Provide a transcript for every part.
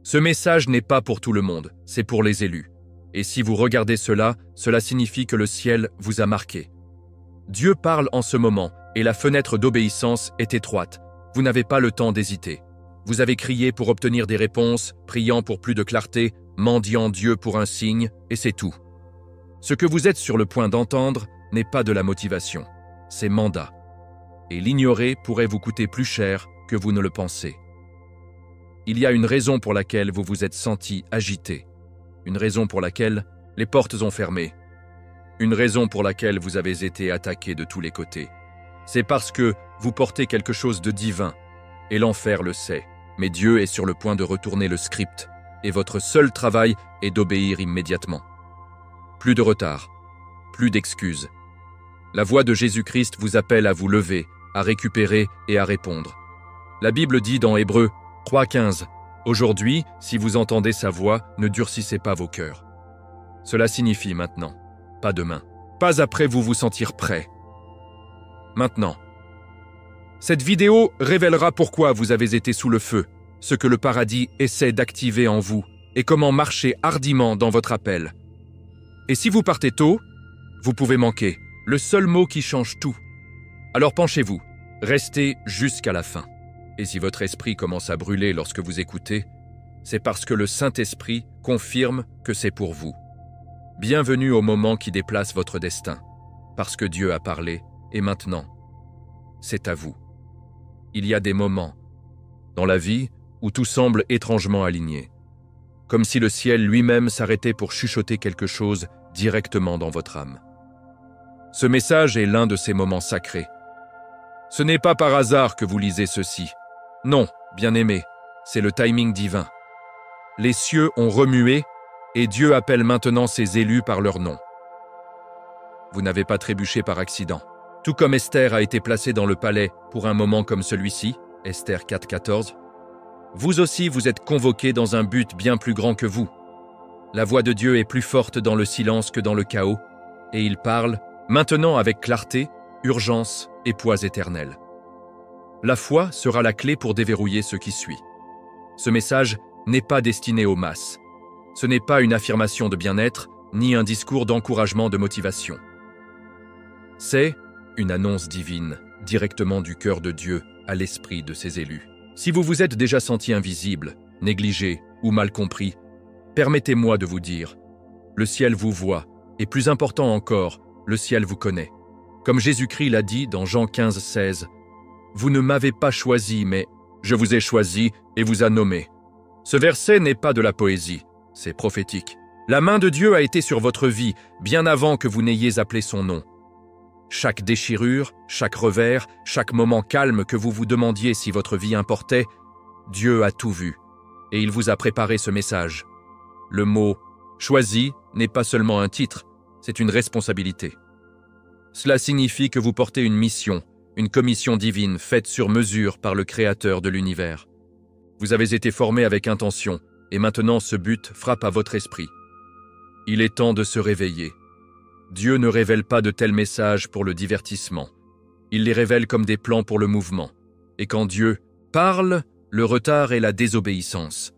Ce message n'est pas pour tout le monde, c'est pour les élus. Et si vous regardez cela, cela signifie que le ciel vous a marqué. Dieu parle en ce moment, et la fenêtre d'obéissance est étroite. Vous n'avez pas le temps d'hésiter. Vous avez crié pour obtenir des réponses, priant pour plus de clarté, mendiant Dieu pour un signe, et c'est tout. Ce que vous êtes sur le point d'entendre n'est pas de la motivation, c'est mandat. Et l'ignorer pourrait vous coûter plus cher que vous ne le pensez. Il y a une raison pour laquelle vous vous êtes senti agité, une raison pour laquelle les portes ont fermé, une raison pour laquelle vous avez été attaqué de tous les côtés. C'est parce que vous portez quelque chose de divin, et l'enfer le sait, mais Dieu est sur le point de retourner le script, et votre seul travail est d'obéir immédiatement. Plus de retard, plus d'excuses. La voix de Jésus-Christ vous appelle à vous lever, à récupérer et à répondre. La Bible dit dans Hébreux 3,15 « Aujourd'hui, si vous entendez sa voix, ne durcissez pas vos cœurs. » Cela signifie maintenant, pas demain, pas après vous vous sentir prêt. Maintenant. Cette vidéo révélera pourquoi vous avez été sous le feu, ce que le paradis essaie d'activer en vous et comment marcher hardiment dans votre appel. Et si vous partez tôt, vous pouvez manquer le seul mot qui change tout. Alors penchez-vous, restez jusqu'à la fin. Et si votre esprit commence à brûler lorsque vous écoutez, c'est parce que le Saint-Esprit confirme que c'est pour vous. Bienvenue au moment qui déplace votre destin, parce que Dieu a parlé, et maintenant, c'est à vous. Il y a des moments dans la vie où tout semble étrangement aligné, comme si le ciel lui-même s'arrêtait pour chuchoter quelque chose directement dans votre âme. Ce message est l'un de ces moments sacrés. Ce n'est pas par hasard que vous lisez ceci. Non, bien-aimé, c'est le timing divin. Les cieux ont remué et Dieu appelle maintenant ses élus par leur nom. Vous n'avez pas trébuché par accident. Tout comme Esther a été placée dans le palais pour un moment comme celui-ci, Esther 4,14, vous aussi vous êtes convoqués dans un but bien plus grand que vous. La voix de Dieu est plus forte dans le silence que dans le chaos, et il parle, maintenant avec clarté, urgence et poids éternel. La foi sera la clé pour déverrouiller ce qui suit. Ce message n'est pas destiné aux masses. Ce n'est pas une affirmation de bien-être, ni un discours d'encouragement de motivation. C'est une annonce divine, directement du cœur de Dieu à l'esprit de ses élus. Si vous vous êtes déjà senti invisible, négligé ou mal compris, permettez-moi de vous dire, le ciel vous voit, et plus important encore, le ciel vous connaît. Comme Jésus-Christ l'a dit dans Jean 15,16, « Vous ne m'avez pas choisi, mais je vous ai choisi et vous a nommé. » Ce verset n'est pas de la poésie, c'est prophétique. La main de Dieu a été sur votre vie, bien avant que vous n'ayez appelé son nom. Chaque déchirure, chaque revers, chaque moment calme que vous vous demandiez si votre vie importait, Dieu a tout vu, et il vous a préparé ce message. Le mot « choisi » n'est pas seulement un titre, c'est une responsabilité. Cela signifie que vous portez une mission, une commission divine faite sur mesure par le Créateur de l'univers. Vous avez été formé avec intention, et maintenant ce but frappe à votre esprit. Il est temps de se réveiller. Dieu ne révèle pas de tels messages pour le divertissement. Il les révèle comme des plans pour le mouvement. Et quand Dieu parle, le retard est la désobéissance.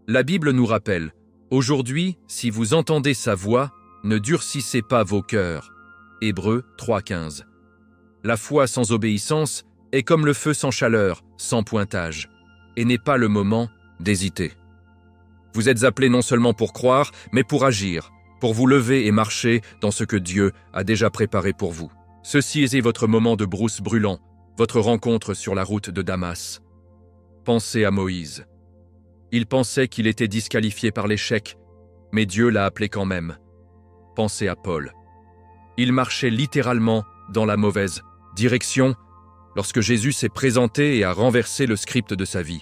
La Bible nous rappelle, « Aujourd'hui, si vous entendez sa voix, ne durcissez pas vos cœurs. » Hébreux 3,15. La foi sans obéissance est comme le feu sans chaleur, sans pointage, et n'est pas le moment d'hésiter. Vous êtes appelés non seulement pour croire, mais pour agir, pour vous lever et marcher dans ce que Dieu a déjà préparé pour vous. Ceci est votre moment de brousse brûlant, votre rencontre sur la route de Damas. Pensez à Moïse. Il pensait qu'il était disqualifié par l'échec, mais Dieu l'a appelé quand même. Pensez à Paul. Il marchait littéralement dans la mauvaise direction lorsque Jésus s'est présenté et a renversé le script de sa vie.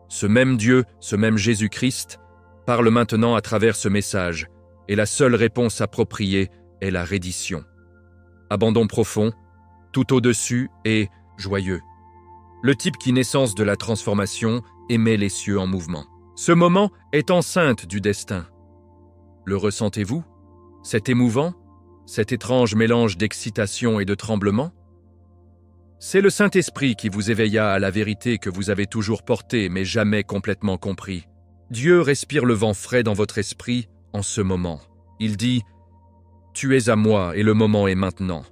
Ce même Dieu, ce même Jésus-Christ, parle maintenant à travers ce message, et la seule réponse appropriée est la reddition. Abandon profond, tout au-dessus et joyeux. Le type qui, naissance de la transformation, émet les cieux en mouvement. Ce moment est enceinte du destin. Le ressentez-vous? C'est émouvant? Cet étrange mélange d'excitation et de tremblement? C'est le Saint-Esprit qui vous éveilla à la vérité que vous avez toujours portée mais jamais complètement compris. Dieu respire le vent frais dans votre esprit en ce moment. Il dit « Tu es à moi et le moment est maintenant ».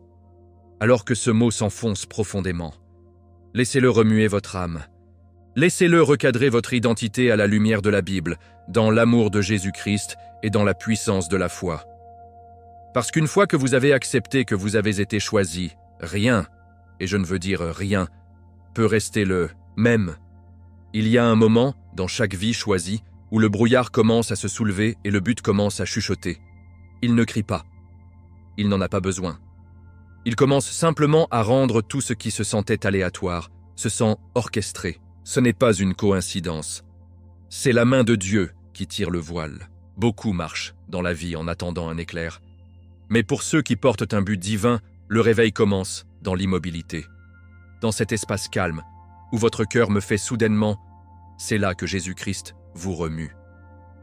Alors que ce mot s'enfonce profondément, laissez-le remuer votre âme. Laissez-le recadrer votre identité à la lumière de la Bible, dans l'amour de Jésus-Christ et dans la puissance de la foi. Parce qu'une fois que vous avez accepté que vous avez été choisi, rien, et je ne veux dire rien, peut rester le même. Il y a un moment, dans chaque vie choisie, où le brouillard commence à se soulever et le but commence à chuchoter. Il ne crie pas. Il n'en a pas besoin. Il commence simplement à rendre tout ce qui se sentait aléatoire, se sent orchestré. Ce n'est pas une coïncidence. C'est la main de Dieu qui tire le voile. Beaucoup marchent dans la vie en attendant un éclair. Mais pour ceux qui portent un but divin, le réveil commence dans l'immobilité. Dans cet espace calme, où votre cœur me fait soudainement, c'est là que Jésus-Christ vous remue.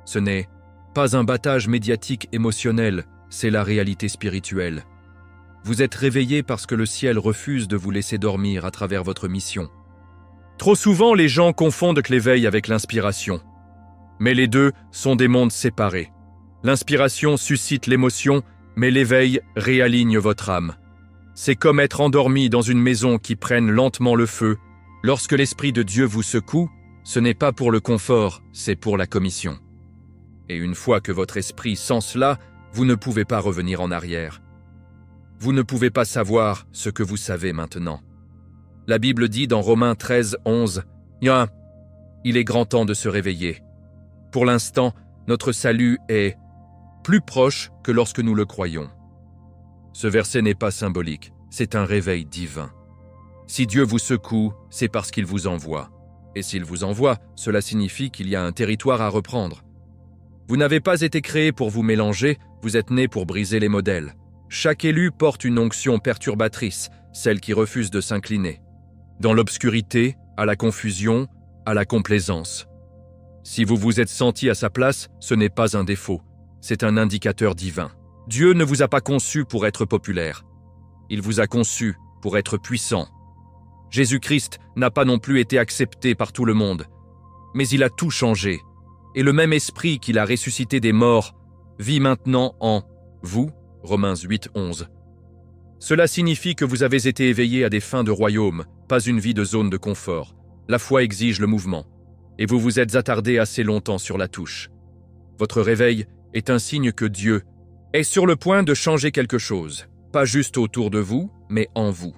Ce n'est pas un battage médiatique émotionnel, c'est la réalité spirituelle. Vous êtes réveillé parce que le ciel refuse de vous laisser dormir à travers votre mission. Trop souvent, les gens confondent l'éveil avec l'inspiration. Mais les deux sont des mondes séparés. L'inspiration suscite l'émotion, mais l'éveil réaligne votre âme. C'est comme être endormi dans une maison qui prenne lentement le feu. Lorsque l'Esprit de Dieu vous secoue, ce n'est pas pour le confort, c'est pour la commission. Et une fois que votre esprit sent cela, vous ne pouvez pas revenir en arrière. Vous ne pouvez pas savoir ce que vous savez maintenant. La Bible dit dans Romains 13, 11, « Il est grand temps de se réveiller. Pour l'instant, notre salut est plus proche que lorsque nous le croyons. » Ce verset n'est pas symbolique, c'est un réveil divin. Si Dieu vous secoue, c'est parce qu'il vous envoie. Et s'il vous envoie, cela signifie qu'il y a un territoire à reprendre. Vous n'avez pas été créé pour vous mélanger, vous êtes né pour briser les modèles. Chaque élu porte une onction perturbatrice, celle qui refuse de s'incliner. Dans l'obscurité, à la confusion, à la complaisance. Si vous vous êtes senti à sa place, ce n'est pas un défaut, c'est un indicateur divin. Dieu ne vous a pas conçu pour être populaire. Il vous a conçu pour être puissant. Jésus-Christ n'a pas non plus été accepté par tout le monde, mais il a tout changé, et le même esprit qu'il a ressuscité des morts vit maintenant en vous, Romains 8, 11. Cela signifie que vous avez été éveillé à des fins de royaume, pas une vie de zone de confort. La foi exige le mouvement, et vous vous êtes attardé assez longtemps sur la touche. Votre réveil est un signe que Dieu est sur le point de changer quelque chose, pas juste autour de vous, mais en vous.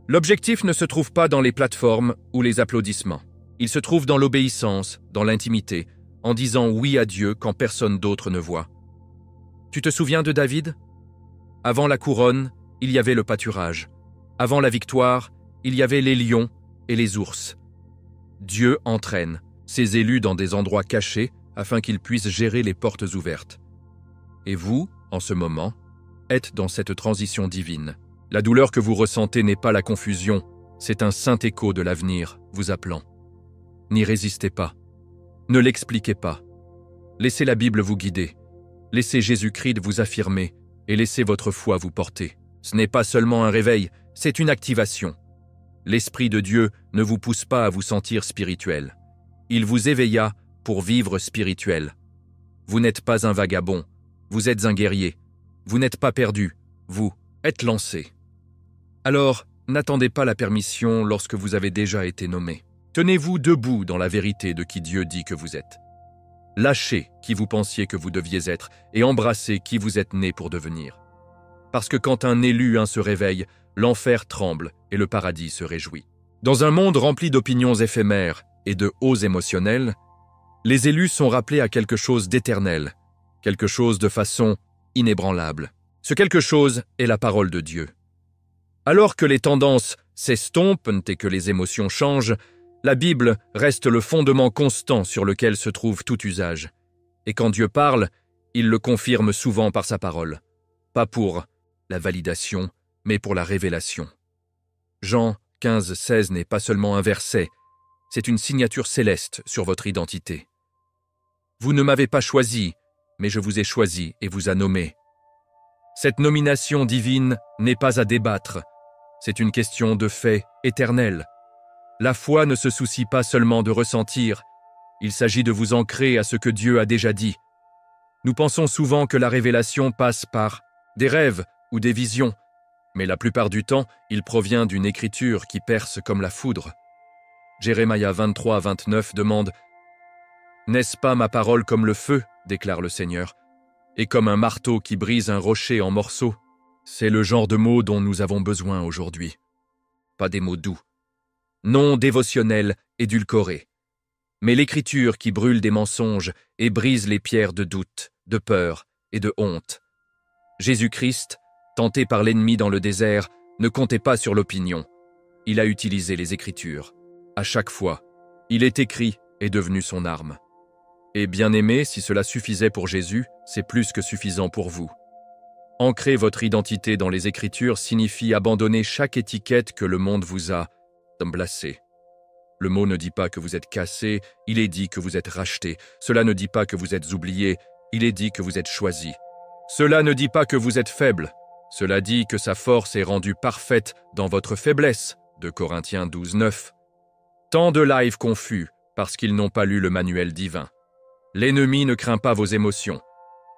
L'objectif ne se trouve pas dans les plateformes ou les applaudissements. Il se trouve dans l'obéissance, dans l'intimité, en disant oui à Dieu quand personne d'autre ne voit. Tu te souviens de David ? Avant la couronne, il y avait le pâturage. Avant la victoire, il y avait les lions et les ours. Dieu entraîne ses élus dans des endroits cachés afin qu'ils puissent gérer les portes ouvertes. Et vous, en ce moment, êtes dans cette transition divine. La douleur que vous ressentez n'est pas la confusion, c'est un saint écho de l'avenir vous appelant. N'y résistez pas. Ne l'expliquez pas. Laissez la Bible vous guider. Laissez Jésus-Christ vous affirmer et laissez votre foi vous porter. Ce n'est pas seulement un réveil, c'est une activation. L'Esprit de Dieu ne vous pousse pas à vous sentir spirituel. Il vous éveilla pour vivre spirituel. Vous n'êtes pas un vagabond, vous êtes un guerrier. Vous n'êtes pas perdu, vous êtes lancé. Alors, n'attendez pas la permission lorsque vous avez déjà été nommé. Tenez-vous debout dans la vérité de qui Dieu dit que vous êtes. Lâchez qui vous pensiez que vous deviez être et embrassez qui vous êtes né pour devenir. Parce que quand un élu se réveille, l'enfer tremble et le paradis se réjouit. Dans un monde rempli d'opinions éphémères et de hauts émotionnels, les élus sont rappelés à quelque chose d'éternel, quelque chose de façon inébranlable. Ce quelque chose est la parole de Dieu. Alors que les tendances s'estompent et que les émotions changent, la Bible reste le fondement constant sur lequel se trouve tout usage. Et quand Dieu parle, il le confirme souvent par sa parole. Pas pour la validation, mais pour la révélation. Jean 15, 16 n'est pas seulement un verset, c'est une signature céleste sur votre identité. Vous ne m'avez pas choisi, mais je vous ai choisi et vous a nommé. Cette nomination divine n'est pas à débattre, c'est une question de fait éternel. La foi ne se soucie pas seulement de ressentir, Il s'agit de vous ancrer à ce que Dieu a déjà dit. Nous pensons souvent que la révélation passe par des rêves ou des visions, mais la plupart du temps, il provient d'une écriture qui perce comme la foudre. Jérémie 23-29 demande « N'est-ce pas ma parole comme le feu, déclare le Seigneur, et comme un marteau qui brise un rocher en morceaux ?» C'est le genre de mots dont nous avons besoin aujourd'hui. Pas des mots doux, non dévotionnels, édulcorés, mais l'écriture qui brûle des mensonges et brise les pierres de doute, de peur et de honte. Jésus-Christ, tenté par l'ennemi dans le désert, ne comptait pas sur l'opinion. Il a utilisé les Écritures. À chaque fois, il est écrit est devenu son arme. Et bien aimé, si cela suffisait pour Jésus, c'est plus que suffisant pour vous. Ancrer votre identité dans les Écritures signifie abandonner chaque étiquette que le monde vous a placée. Le mot ne dit pas que vous êtes cassé, il est dit que vous êtes racheté. Cela ne dit pas que vous êtes oublié, il est dit que vous êtes choisi. Cela ne dit pas que vous êtes faible, cela dit que sa force est rendue parfaite dans votre faiblesse, de Corinthiens 12-9. Tant de lives confus parce qu'ils n'ont pas lu le manuel divin. L'ennemi ne craint pas vos émotions,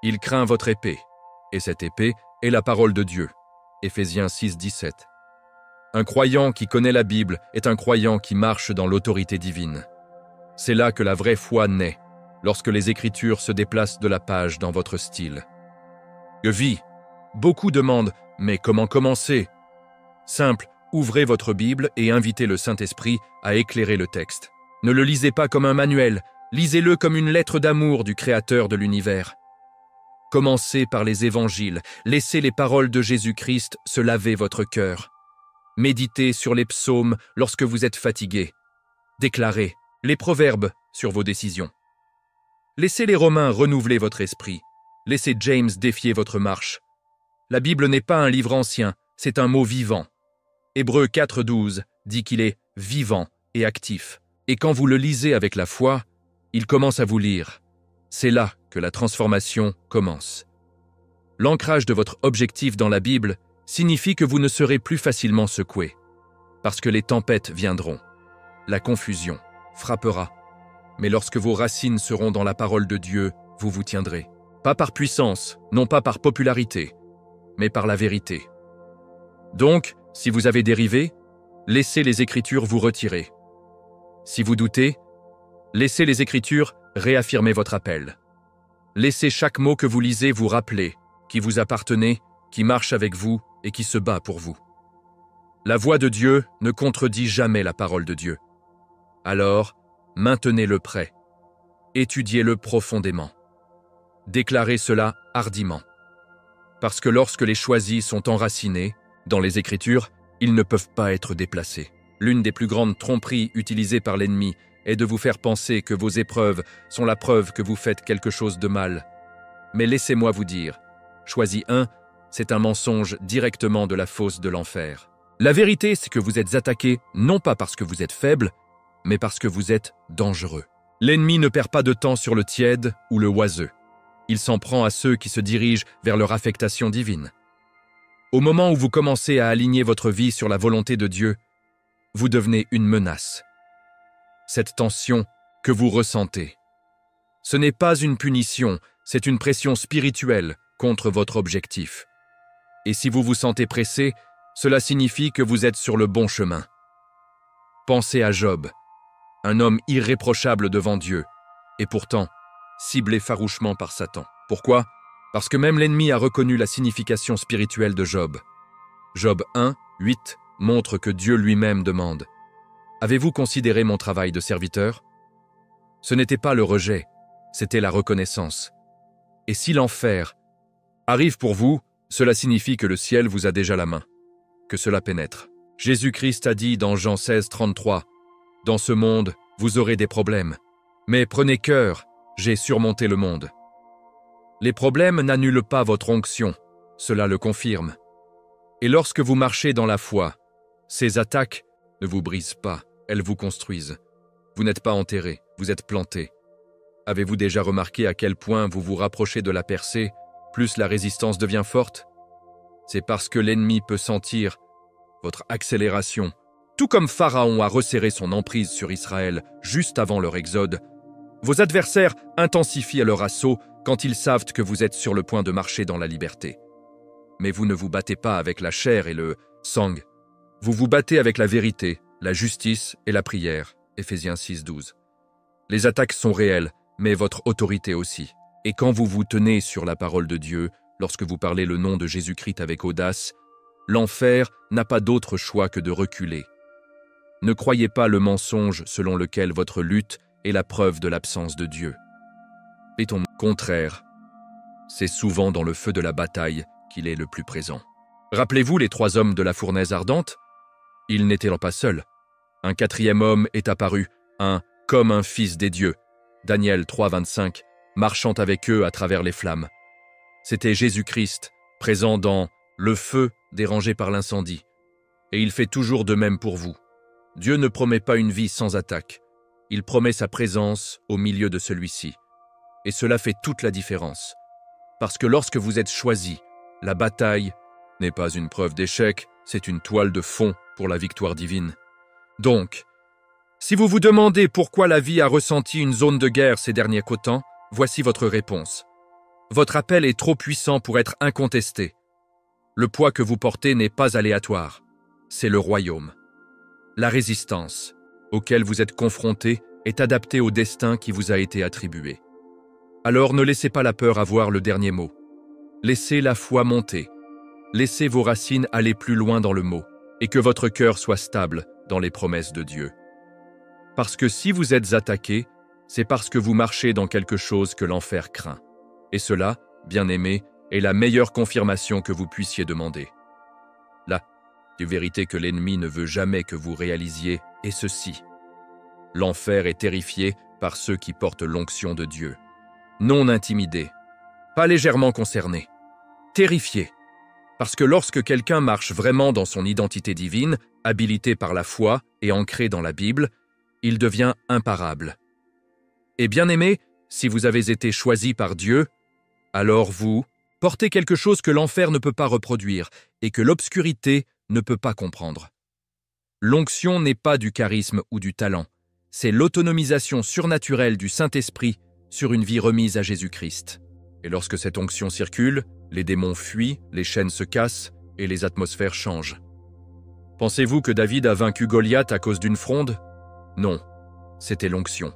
il craint votre épée. Et cette épée est la parole de Dieu. Éphésiens 6-17. Un croyant qui connaît la Bible est un croyant qui marche dans l'autorité divine. C'est là que la vraie foi naît, lorsque les Écritures se déplacent de la page dans votre style. Vie. Beaucoup demandent « Mais comment commencer ?» Simple, ouvrez votre Bible et invitez le Saint-Esprit à éclairer le texte. Ne le lisez pas comme un manuel, lisez-le comme une lettre d'amour du Créateur de l'univers. Commencez par les évangiles, laissez les paroles de Jésus-Christ se laver votre cœur. Méditez sur les psaumes lorsque vous êtes fatigué. Déclarez les proverbes sur vos décisions. Laissez les Romains renouveler votre esprit. Laissez James défier votre marche. La Bible n'est pas un livre ancien, c'est un mot vivant. Hébreux 4-12 dit qu'il est vivant et actif. Et quand vous le lisez avec la foi, il commence à vous lire. C'est là que la transformation commence. L'ancrage de votre objectif dans la Bible signifie que vous ne serez plus facilement secoué, parce que les tempêtes viendront. La confusion frappera. Mais lorsque vos racines seront dans la parole de Dieu, vous vous tiendrez. Pas par puissance, non pas par popularité, mais par la vérité. Donc, si vous avez dérivé, laissez les Écritures vous retirer. Si vous doutez, laissez les Écritures réaffirmer votre appel. Laissez chaque mot que vous lisez vous rappeler qui vous appartenez, qui marche avec vous et qui se bat pour vous. La voix de Dieu ne contredit jamais la parole de Dieu. Alors, maintenez-le prêt. Étudiez-le profondément. Déclarez cela hardiment. Parce que lorsque les choisis sont enracinés, dans les Écritures, ils ne peuvent pas être déplacés. L'une des plus grandes tromperies utilisées par l'ennemi est de vous faire penser que vos épreuves sont la preuve que vous faites quelque chose de mal. Mais laissez-moi vous dire, choisis un, c'est un mensonge directement de la fosse de l'enfer. La vérité, c'est que vous êtes attaqué non pas parce que vous êtes faible, mais parce que vous êtes dangereux. L'ennemi ne perd pas de temps sur le tiède ou le oiseux. Il s'en prend à ceux qui se dirigent vers leur affectation divine. Au moment où vous commencez à aligner votre vie sur la volonté de Dieu, vous devenez une menace. Cette tension que vous ressentez, ce n'est pas une punition, c'est une pression spirituelle contre votre objectif. Et si vous vous sentez pressé, cela signifie que vous êtes sur le bon chemin. Pensez à Job, un homme irréprochable devant Dieu, et pourtant ciblé farouchement par Satan. Pourquoi ? Parce que même l'ennemi a reconnu la signification spirituelle de Job. Job 1:8 montre que Dieu lui-même demande « Avez-vous considéré mon travail de serviteur ?» Ce n'était pas le rejet, c'était la reconnaissance. Et si l'enfer arrive pour vous, cela signifie que le ciel vous a déjà la main, que cela pénètre. Jésus-Christ a dit dans Jean 16:33 « Dans ce monde, vous aurez des problèmes, mais prenez cœur, j'ai surmonté le monde. » Les problèmes n'annulent pas votre onction, cela le confirme. Et lorsque vous marchez dans la foi, ces attaques ne vous brisent pas, elles vous construisent. Vous n'êtes pas enterré, vous êtes planté. Avez-vous déjà remarqué à quel point vous vous rapprochez de la percée, plus la résistance devient forte? C'est parce que l'ennemi peut sentir votre accélération. Tout comme Pharaon a resserré son emprise sur Israël juste avant leur exode, Vos adversaires intensifient leur assaut quand ils savent que vous êtes sur le point de marcher dans la liberté. Mais vous ne vous battez pas avec la chair et le sang. Vous vous battez avec la vérité, la justice et la prière. Éphésiens 6:12. Les attaques sont réelles, mais votre autorité aussi. Et quand vous vous tenez sur la parole de Dieu, lorsque vous parlez le nom de Jésus-Christ avec audace, l'enfer n'a pas d'autre choix que de reculer. Ne croyez pas le mensonge selon lequel votre lutte est la preuve de l'absence de Dieu. Et au contraire, c'est souvent dans le feu de la bataille qu'il est le plus présent. Rappelez-vous les 3 hommes de la fournaise ardente? Ils n'étaient pas seuls. Un 4e homme est apparu, comme un fils des dieux. Daniel 3:25, marchant avec eux à travers les flammes. C'était Jésus-Christ, présent dans le feu dérangé par l'incendie. Et il fait toujours de même pour vous. Dieu ne promet pas une vie sans attaque. Il promet sa présence au milieu de celui-ci. Et cela fait toute la différence. Parce que lorsque vous êtes choisi, la bataille n'est pas une preuve d'échec, c'est une toile de fond pour la victoire divine. Donc, si vous vous demandez pourquoi la vie a ressenti une zone de guerre ces derniers temps, voici votre réponse. Votre appel est trop puissant pour être incontesté. Le poids que vous portez n'est pas aléatoire, c'est le royaume. La résistance auquel vous êtes confronté est adaptée au destin qui vous a été attribué. Alors ne laissez pas la peur avoir le dernier mot. Laissez la foi monter. Laissez vos racines aller plus loin dans le mot et que votre cœur soit stable dans les promesses de Dieu. Parce que si vous êtes attaqué, c'est parce que vous marchez dans quelque chose que l'enfer craint. Et cela, bien-aimé, est la meilleure confirmation que vous puissiez demander. La vérité que l'ennemi ne veut jamais que vous réalisiez est ceci. L'enfer est terrifié par ceux qui portent l'onction de Dieu. Non intimidés, pas légèrement concernés, terrifiés. Parce que lorsque quelqu'un marche vraiment dans son identité divine, habilité par la foi et ancré dans la Bible, il devient imparable. Et bien-aimé, si vous avez été choisi par Dieu, alors vous portez quelque chose que l'enfer ne peut pas reproduire et que l'obscurité ne peut pas comprendre. L'onction n'est pas du charisme ou du talent, c'est l'autonomisation surnaturelle du Saint-Esprit sur une vie remise à Jésus-Christ. Et lorsque cette onction circule, les démons fuient, les chaînes se cassent et les atmosphères changent. Pensez-vous que David a vaincu Goliath à cause d'une fronde? Non, c'était l'onction.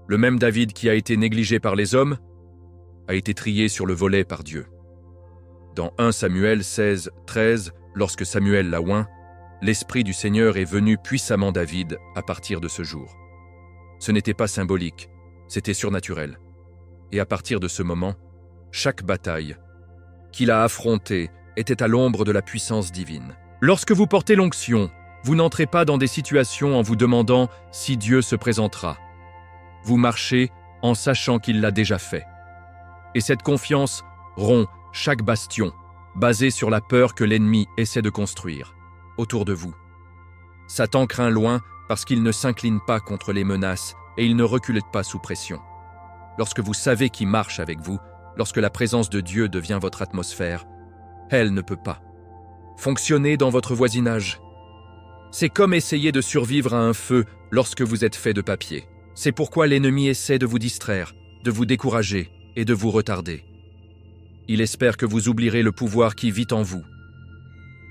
Le même David qui a été négligé par les hommes a été trié sur le volet par Dieu. Dans 1 Samuel 16:13, lorsque Samuel l'a oint, l'Esprit du Seigneur est venu puissamment David à partir de ce jour. Ce n'était pas symbolique, c'était surnaturel. Et à partir de ce moment, chaque bataille qu'il a affrontée était à l'ombre de la puissance divine. Lorsque vous portez l'onction, vous n'entrez pas dans des situations en vous demandant si Dieu se présentera. Vous marchez en sachant qu'il l'a déjà fait. Et cette confiance rompt chaque bastion, basé sur la peur que l'ennemi essaie de construire autour de vous. Satan craint loin parce qu'il ne s'incline pas contre les menaces et il ne recule pas sous pression. Lorsque vous savez qui marche avec vous, lorsque la présence de Dieu devient votre atmosphère, elle ne peut pas fonctionner dans votre voisinage. C'est comme essayer de survivre à un feu lorsque vous êtes fait de papier. C'est pourquoi l'ennemi essaie de vous distraire, de vous décourager et de vous retarder. Il espère que vous oublierez le pouvoir qui vit en vous.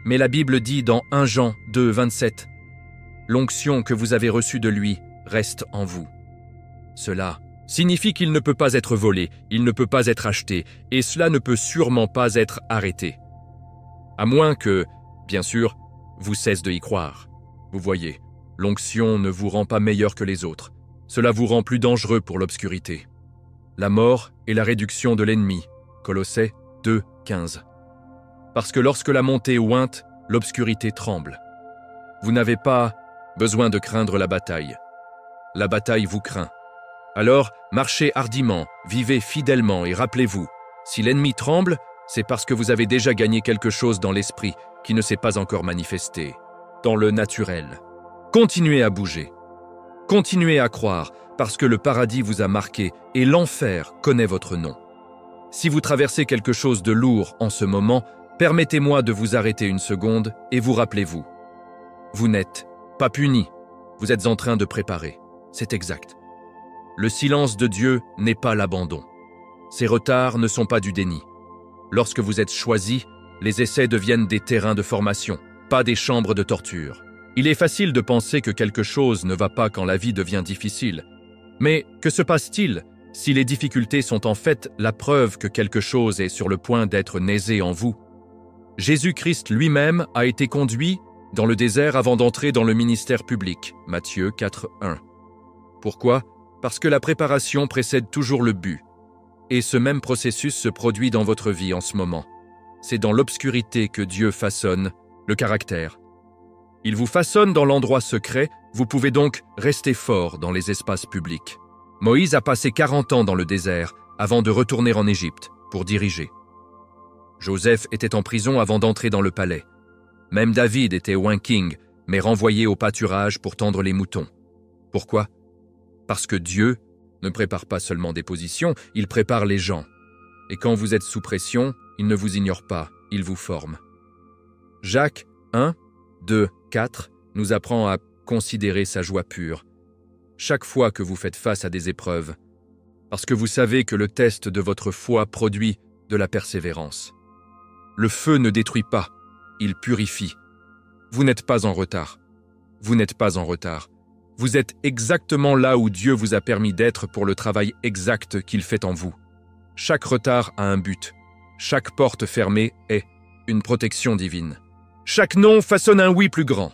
Mais la Bible dit dans 1 Jean 2:27, « L'onction que vous avez reçue de lui reste en vous. » Cela signifie qu'il ne peut pas être volé, il ne peut pas être acheté, et cela ne peut sûrement pas être arrêté. À moins que, bien sûr, vous cessez de y croire. Vous voyez, l'onction ne vous rend pas meilleur que les autres. Cela vous rend plus dangereux pour l'obscurité. La mort est la réduction de l'ennemi. Colossais 2:15. Parce que lorsque la montée ointe, l'obscurité tremble. Vous n'avez pas besoin de craindre la bataille. La bataille vous craint. Alors, marchez hardiment, vivez fidèlement et rappelez-vous, si l'ennemi tremble, c'est parce que vous avez déjà gagné quelque chose dans l'esprit qui ne s'est pas encore manifesté, dans le naturel. Continuez à bouger. Continuez à croire, parce que le paradis vous a marqué et l'enfer connaît votre nom. Si vous traversez quelque chose de lourd en ce moment, permettez-moi de vous arrêter une seconde et vous rappelez-vous. Vous n'êtes pas puni, vous êtes en train de préparer. C'est exact. Le silence de Dieu n'est pas l'abandon. Ces retards ne sont pas du déni. Lorsque vous êtes choisi, les essais deviennent des terrains de formation, pas des chambres de torture. Il est facile de penser que quelque chose ne va pas quand la vie devient difficile. Mais que se passe-t-il si les difficultés sont en fait la preuve que quelque chose est sur le point d'être naisé en vous? Jésus-Christ lui-même a été conduit dans le désert avant d'entrer dans le ministère public, Matthieu 4:1. Pourquoi? Parce que la préparation précède toujours le but. Et ce même processus se produit dans votre vie en ce moment. C'est dans l'obscurité que Dieu façonne le caractère. Il vous façonne dans l'endroit secret, vous pouvez donc rester fort dans les espaces publics. Moïse a passé 40 ans dans le désert avant de retourner en Égypte pour diriger. Joseph était en prison avant d'entrer dans le palais. Même David était King, mais renvoyé au pâturage pour tendre les moutons. Pourquoi? Parce que Dieu ne prépare pas seulement des positions, il prépare les gens. Et quand vous êtes sous pression, il ne vous ignore pas, il vous forme. Jacques 1, 2, 4 nous apprend à considérer sa joie pure. Chaque fois que vous faites face à des épreuves, parce que vous savez que le test de votre foi produit de la persévérance. Le feu ne détruit pas, il purifie. Vous n'êtes pas en retard. Vous n'êtes pas en retard. Vous êtes exactement là où Dieu vous a permis d'être pour le travail exact qu'il fait en vous. Chaque retard a un but. Chaque porte fermée est une protection divine. Chaque non façonne un oui plus grand.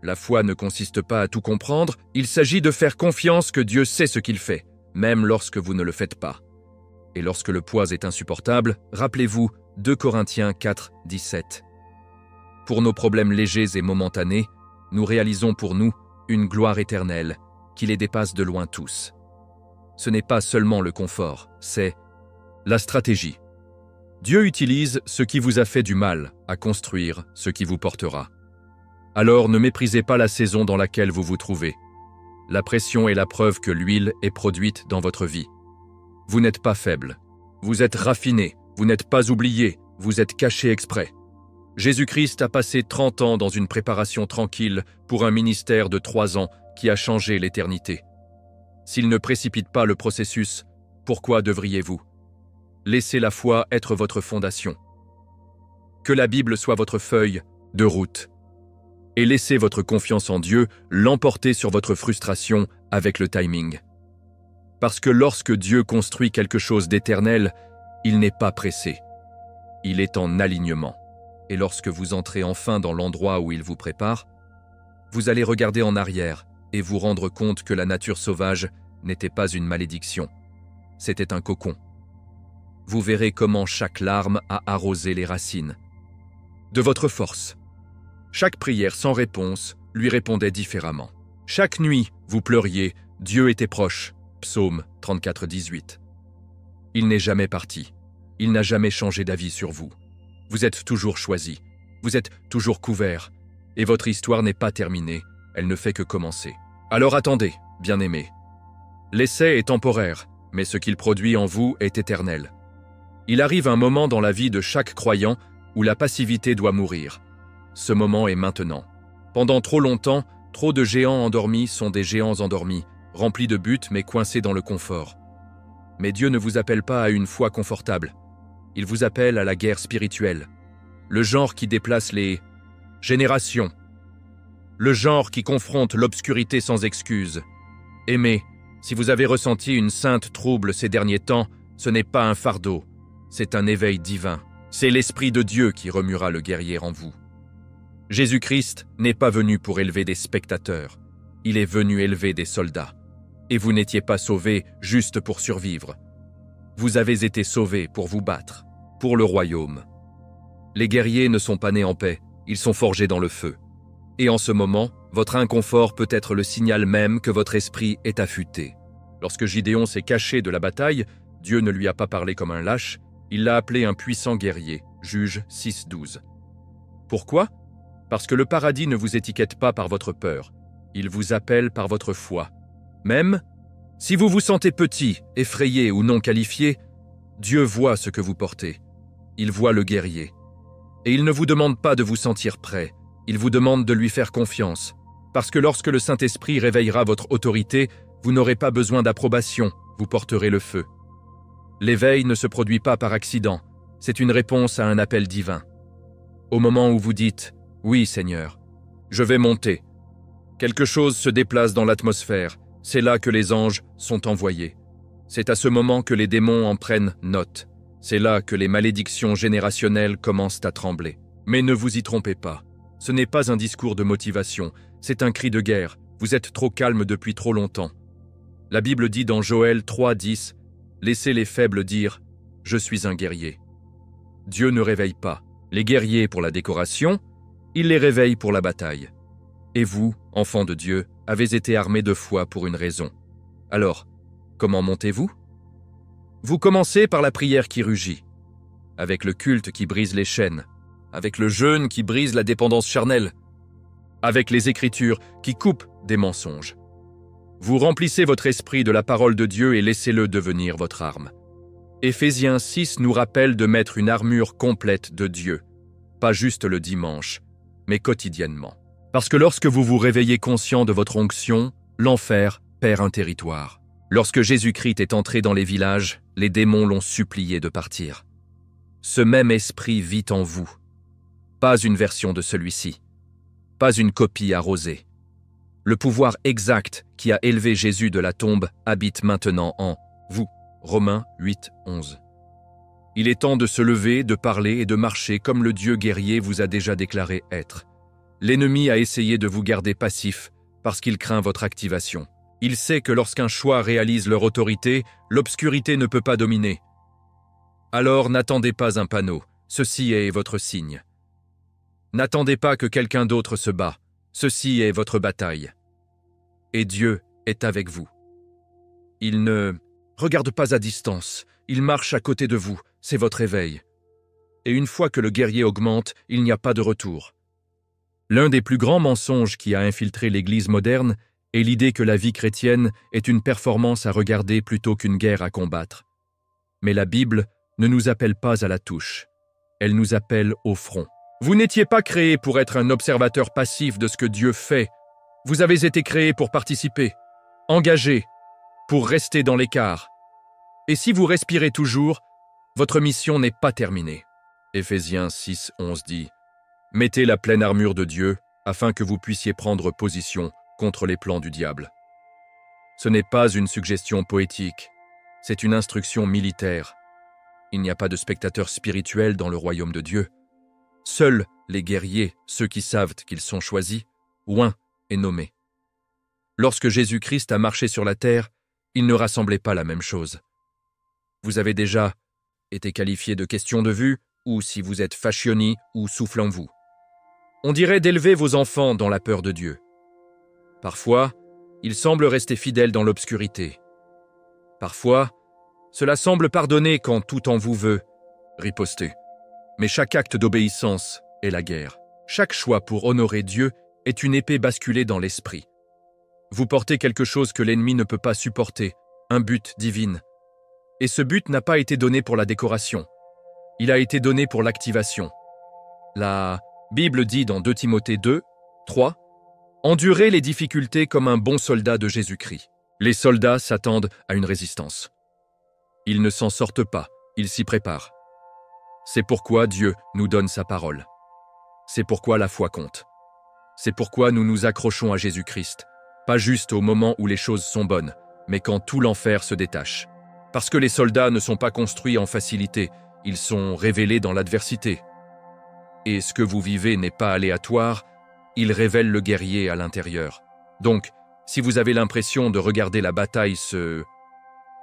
La foi ne consiste pas à tout comprendre, il s'agit de faire confiance que Dieu sait ce qu'il fait, même lorsque vous ne le faites pas. Et lorsque le poids est insupportable, rappelez-vous 2 Corinthiens 4, 17. Pour nos problèmes légers et momentanés, nous réalisons pour nous une gloire éternelle qui les dépasse de loin tous. Ce n'est pas seulement le confort, c'est la stratégie. Dieu utilise ce qui vous a fait du mal à construire ce qui vous portera. Alors ne méprisez pas la saison dans laquelle vous vous trouvez. La pression est la preuve que l'huile est produite dans votre vie. Vous n'êtes pas faible. Vous êtes raffiné. Vous n'êtes pas oublié. Vous êtes caché exprès. Jésus-Christ a passé 30 ans dans une préparation tranquille pour un ministère de 3 ans qui a changé l'éternité. S'il ne précipite pas le processus, pourquoi devriez-vous? Laissez la foi être votre fondation. Que la Bible soit votre feuille de route. Et laissez votre confiance en Dieu l'emporter sur votre frustration avec le timing. Parce que lorsque Dieu construit quelque chose d'éternel, il n'est pas pressé. Il est en alignement. Et lorsque vous entrez enfin dans l'endroit où il vous prépare, vous allez regarder en arrière et vous rendre compte que la nature sauvage n'était pas une malédiction. C'était un cocon. Vous verrez comment chaque larme a arrosé les racines de votre force. Chaque prière sans réponse lui répondait différemment. Chaque nuit, vous pleuriez, Dieu était proche. Psaume 34, 18. Il n'est jamais parti. Il n'a jamais changé d'avis sur vous. Vous êtes toujours choisi. Vous êtes toujours couvert. Et votre histoire n'est pas terminée. Elle ne fait que commencer. Alors attendez, bien-aimés. L'essai est temporaire, mais ce qu'il produit en vous est éternel. Il arrive un moment dans la vie de chaque croyant où la passivité doit mourir. Ce moment est maintenant. Pendant trop longtemps, trop de géants endormis sont des géants endormis, remplis de buts mais coincés dans le confort. Mais Dieu ne vous appelle pas à une foi confortable. Il vous appelle à la guerre spirituelle. Le genre qui déplace les générations. Le genre qui confronte l'obscurité sans excuse. Aimez, si vous avez ressenti une sainte trouble ces derniers temps, ce n'est pas un fardeau, c'est un éveil divin. C'est l'Esprit de Dieu qui remuera le guerrier en vous. Jésus-Christ n'est pas venu pour élever des spectateurs, il est venu élever des soldats. Et vous n'étiez pas sauvés juste pour survivre. Vous avez été sauvés pour vous battre, pour le royaume. Les guerriers ne sont pas nés en paix, ils sont forgés dans le feu. Et en ce moment, votre inconfort peut être le signal même que votre esprit est affûté. Lorsque Gideon s'est caché de la bataille, Dieu ne lui a pas parlé comme un lâche, il l'a appelé un puissant guerrier, Juge 6, 12. Pourquoi? Parce que le paradis ne vous étiquette pas par votre peur, il vous appelle par votre foi. Même si vous vous sentez petit, effrayé ou non qualifié, Dieu voit ce que vous portez. Il voit le guerrier. Et il ne vous demande pas de vous sentir prêt, il vous demande de lui faire confiance. Parce que lorsque le Saint-Esprit réveillera votre autorité, Vous n'aurez pas besoin d'approbation, vous porterez le feu. L'éveil ne se produit pas par accident, c'est une réponse à un appel divin. Au moment où vous dites « Oui, Seigneur, je vais monter », quelque chose se déplace dans l'atmosphère, c'est là que les anges sont envoyés. C'est à ce moment que les démons en prennent note. C'est là que les malédictions générationnelles commencent à trembler. Mais ne vous y trompez pas. Ce n'est pas un discours de motivation, c'est un cri de guerre. Vous êtes trop calme depuis trop longtemps. La Bible dit dans Joël 3:10, « Laissez les faibles dire « Je suis un guerrier ». Dieu ne réveille pas les guerriers pour la décoration, il les réveille pour la bataille. Et vous, enfants de Dieu, avez été armés de foi pour une raison. Alors, comment montez-vous? Vous commencez par la prière qui rugit, avec le culte qui brise les chaînes, avec le jeûne qui brise la dépendance charnelle, avec les Écritures qui coupent des mensonges. Vous remplissez votre esprit de la parole de Dieu et laissez-le devenir votre arme. Éphésiens 6 nous rappelle de mettre une armure complète de Dieu, pas juste le dimanche, mais quotidiennement. Parce que lorsque vous vous réveillez conscient de votre onction, l'enfer perd un territoire. Lorsque Jésus-Christ est entré dans les villages, les démons l'ont supplié de partir. Ce même esprit vit en vous. Pas une version de celui-ci. Pas une copie arrosée. Le pouvoir exact qui a élevé Jésus de la tombe habite maintenant en vous. Romains 8:11. Il est temps de se lever, de parler et de marcher comme le Dieu guerrier vous a déjà déclaré être. L'ennemi a essayé de vous garder passif parce qu'il craint votre activation. Il sait que lorsqu'un choix réalise leur autorité, l'obscurité ne peut pas dominer. Alors n'attendez pas un panneau, ceci est votre signe. N'attendez pas que quelqu'un d'autre se bat, ceci est votre bataille. Et Dieu est avec vous. Il ne regarde pas à distance, il marche à côté de vous, c'est votre éveil. Et une fois que le guerrier augmente, il n'y a pas de retour. L'un des plus grands mensonges qui a infiltré l'Église moderne est l'idée que la vie chrétienne est une performance à regarder plutôt qu'une guerre à combattre. Mais la Bible ne nous appelle pas à la touche, elle nous appelle au front. Vous n'étiez pas créé pour être un observateur passif de ce que Dieu fait. Vous avez été créé pour participer, engagé, pour rester dans l'écart. Et si vous respirez toujours, votre mission n'est pas terminée. Éphésiens 6:11 dit « Mettez la pleine armure de Dieu afin que vous puissiez prendre position contre les plans du diable. » Ce n'est pas une suggestion poétique, c'est une instruction militaire. Il n'y a pas de spectateurs spirituels dans le royaume de Dieu. Seuls les guerriers, ceux qui savent qu'ils sont choisis, oints et nommés. Lorsque Jésus-Christ a marché sur la terre, il ne rassemblait pas la même chose. Vous avez déjà été qualifié de question de vue, ou si vous êtes fascioni ou souffle en vous. On dirait d'élever vos enfants dans la peur de Dieu. Parfois, ils semblent rester fidèles dans l'obscurité. Parfois, cela semble pardonner quand tout en vous veut riposter. Mais chaque acte d'obéissance est la guerre. Chaque choix pour honorer Dieu est une épée basculée dans l'esprit. Vous portez quelque chose que l'ennemi ne peut pas supporter, un but divin. Et ce but n'a pas été donné pour la décoration. Il a été donné pour l'activation. La Bible dit dans 2 Timothée 2:3 « Endurez les difficultés comme un bon soldat de Jésus-Christ. » Les soldats s'attendent à une résistance. Ils ne s'en sortent pas, ils s'y préparent. C'est pourquoi Dieu nous donne sa parole. C'est pourquoi la foi compte. C'est pourquoi nous nous accrochons à Jésus-Christ, pas juste au moment où les choses sont bonnes, mais quand tout l'enfer se détache. Parce que les soldats ne sont pas construits en facilité, ils sont révélés dans l'adversité. Et ce que vous vivez n'est pas aléatoire, il révèle le guerrier à l'intérieur. Donc, si vous avez l'impression de regarder la bataille se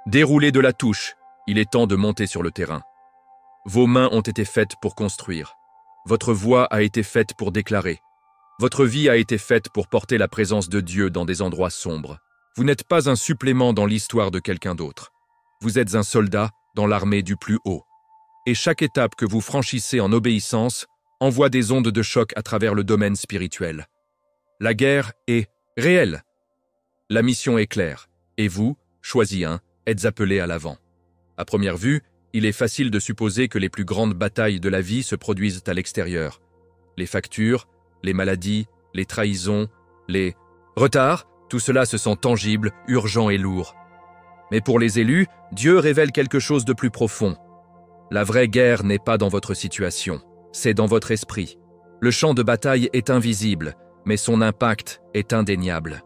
dérouler de la touche, il est temps de monter sur le terrain. Vos mains ont été faites pour construire. Votre voix a été faite pour déclarer. Votre vie a été faite pour porter la présence de Dieu dans des endroits sombres. Vous n'êtes pas un supplément dans l'histoire de quelqu'un d'autre. Vous êtes un soldat dans l'armée du plus haut. Et chaque étape que vous franchissez en obéissance envoie des ondes de choc à travers le domaine spirituel. La guerre est réelle. La mission est claire. Et vous, choisis un, êtes appelés à l'avant. À première vue, il est facile de supposer que les plus grandes batailles de la vie se produisent à l'extérieur. Les factures, les maladies, les trahisons, les retards, Tout cela se sent tangible, urgent et lourd. Mais pour les élus, Dieu révèle quelque chose de plus profond. La vraie guerre n'est pas dans votre situation, c'est dans votre esprit. Le champ de bataille est invisible, mais son impact est indéniable.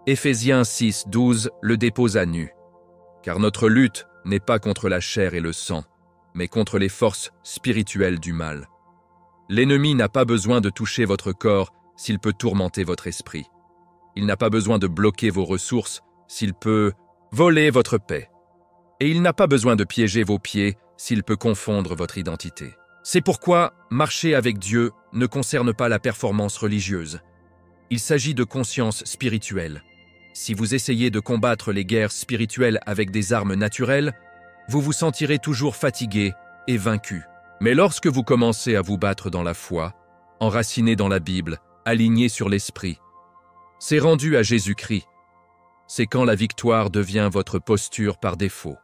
Éphésiens 6:12 le dépose à nu. Car notre lutte n'est pas contre la chair et le sang, mais contre les forces spirituelles du mal. L'ennemi n'a pas besoin de toucher votre corps s'il peut tourmenter votre esprit. Il n'a pas besoin de bloquer vos ressources s'il peut voler votre paix. Et il n'a pas besoin de piéger vos pieds s'il peut confondre votre identité. C'est pourquoi marcher avec Dieu ne concerne pas la performance religieuse. Il s'agit de conscience spirituelle. Si vous essayez de combattre les guerres spirituelles avec des armes naturelles, vous vous sentirez toujours fatigué et vaincu. Mais lorsque vous commencez à vous battre dans la foi, enraciné dans la Bible, aligné sur l'esprit, c'est rendu à Jésus-Christ. C'est quand la victoire devient votre posture par défaut.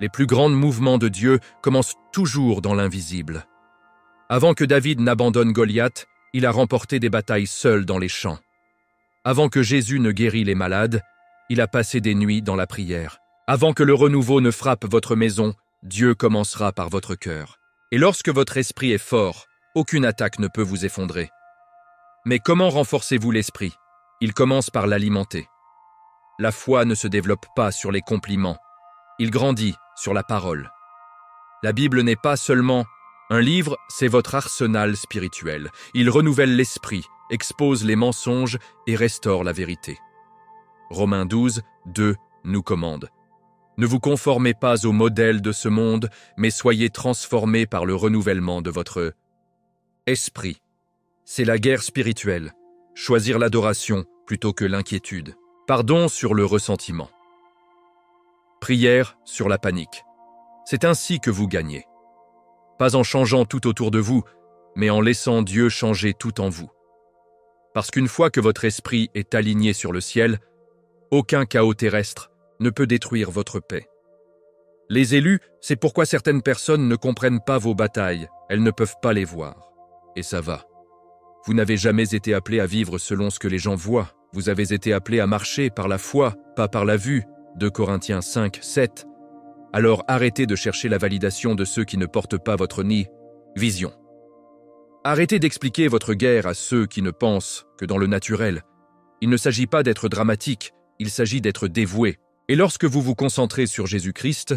Les plus grands mouvements de Dieu commencent toujours dans l'invisible. Avant que David n'abandonne Goliath, il a remporté des batailles seul dans les champs. Avant que Jésus ne guérisse les malades, il a passé des nuits dans la prière. Avant que le renouveau ne frappe votre maison, Dieu commencera par votre cœur. Et lorsque votre esprit est fort, aucune attaque ne peut vous effondrer. Mais comment renforcez-vous l'esprit? Il commence par l'alimenter. La foi ne se développe pas sur les compliments. Il grandit sur la parole. La Bible n'est pas seulement un livre, c'est votre arsenal spirituel. Il renouvelle l'esprit, expose les mensonges et restaure la vérité. Romains 12:2 nous commande. Ne vous conformez pas au modèle de ce monde, mais soyez transformés par le renouvellement de votre esprit. C'est la guerre spirituelle. Choisir l'adoration plutôt que l'inquiétude. Pardon sur le ressentiment. Prière sur la panique. C'est ainsi que vous gagnez. Pas en changeant tout autour de vous, mais en laissant Dieu changer tout en vous. Parce qu'une fois que votre esprit est aligné sur le ciel, aucun chaos terrestre ne peut détruire votre paix. Les élus, c'est pourquoi certaines personnes ne comprennent pas vos batailles, elles ne peuvent pas les voir. Et ça va. Vous n'avez jamais été appelé à vivre selon ce que les gens voient. Vous avez été appelé à marcher par la foi, pas par la vue. 2 Corinthiens 5:7. Alors arrêtez de chercher la validation de ceux qui ne portent pas votre vision. Arrêtez d'expliquer votre guerre à ceux qui ne pensent que dans le naturel. Il ne s'agit pas d'être dramatique, il s'agit d'être dévoué. Et lorsque vous vous concentrez sur Jésus-Christ,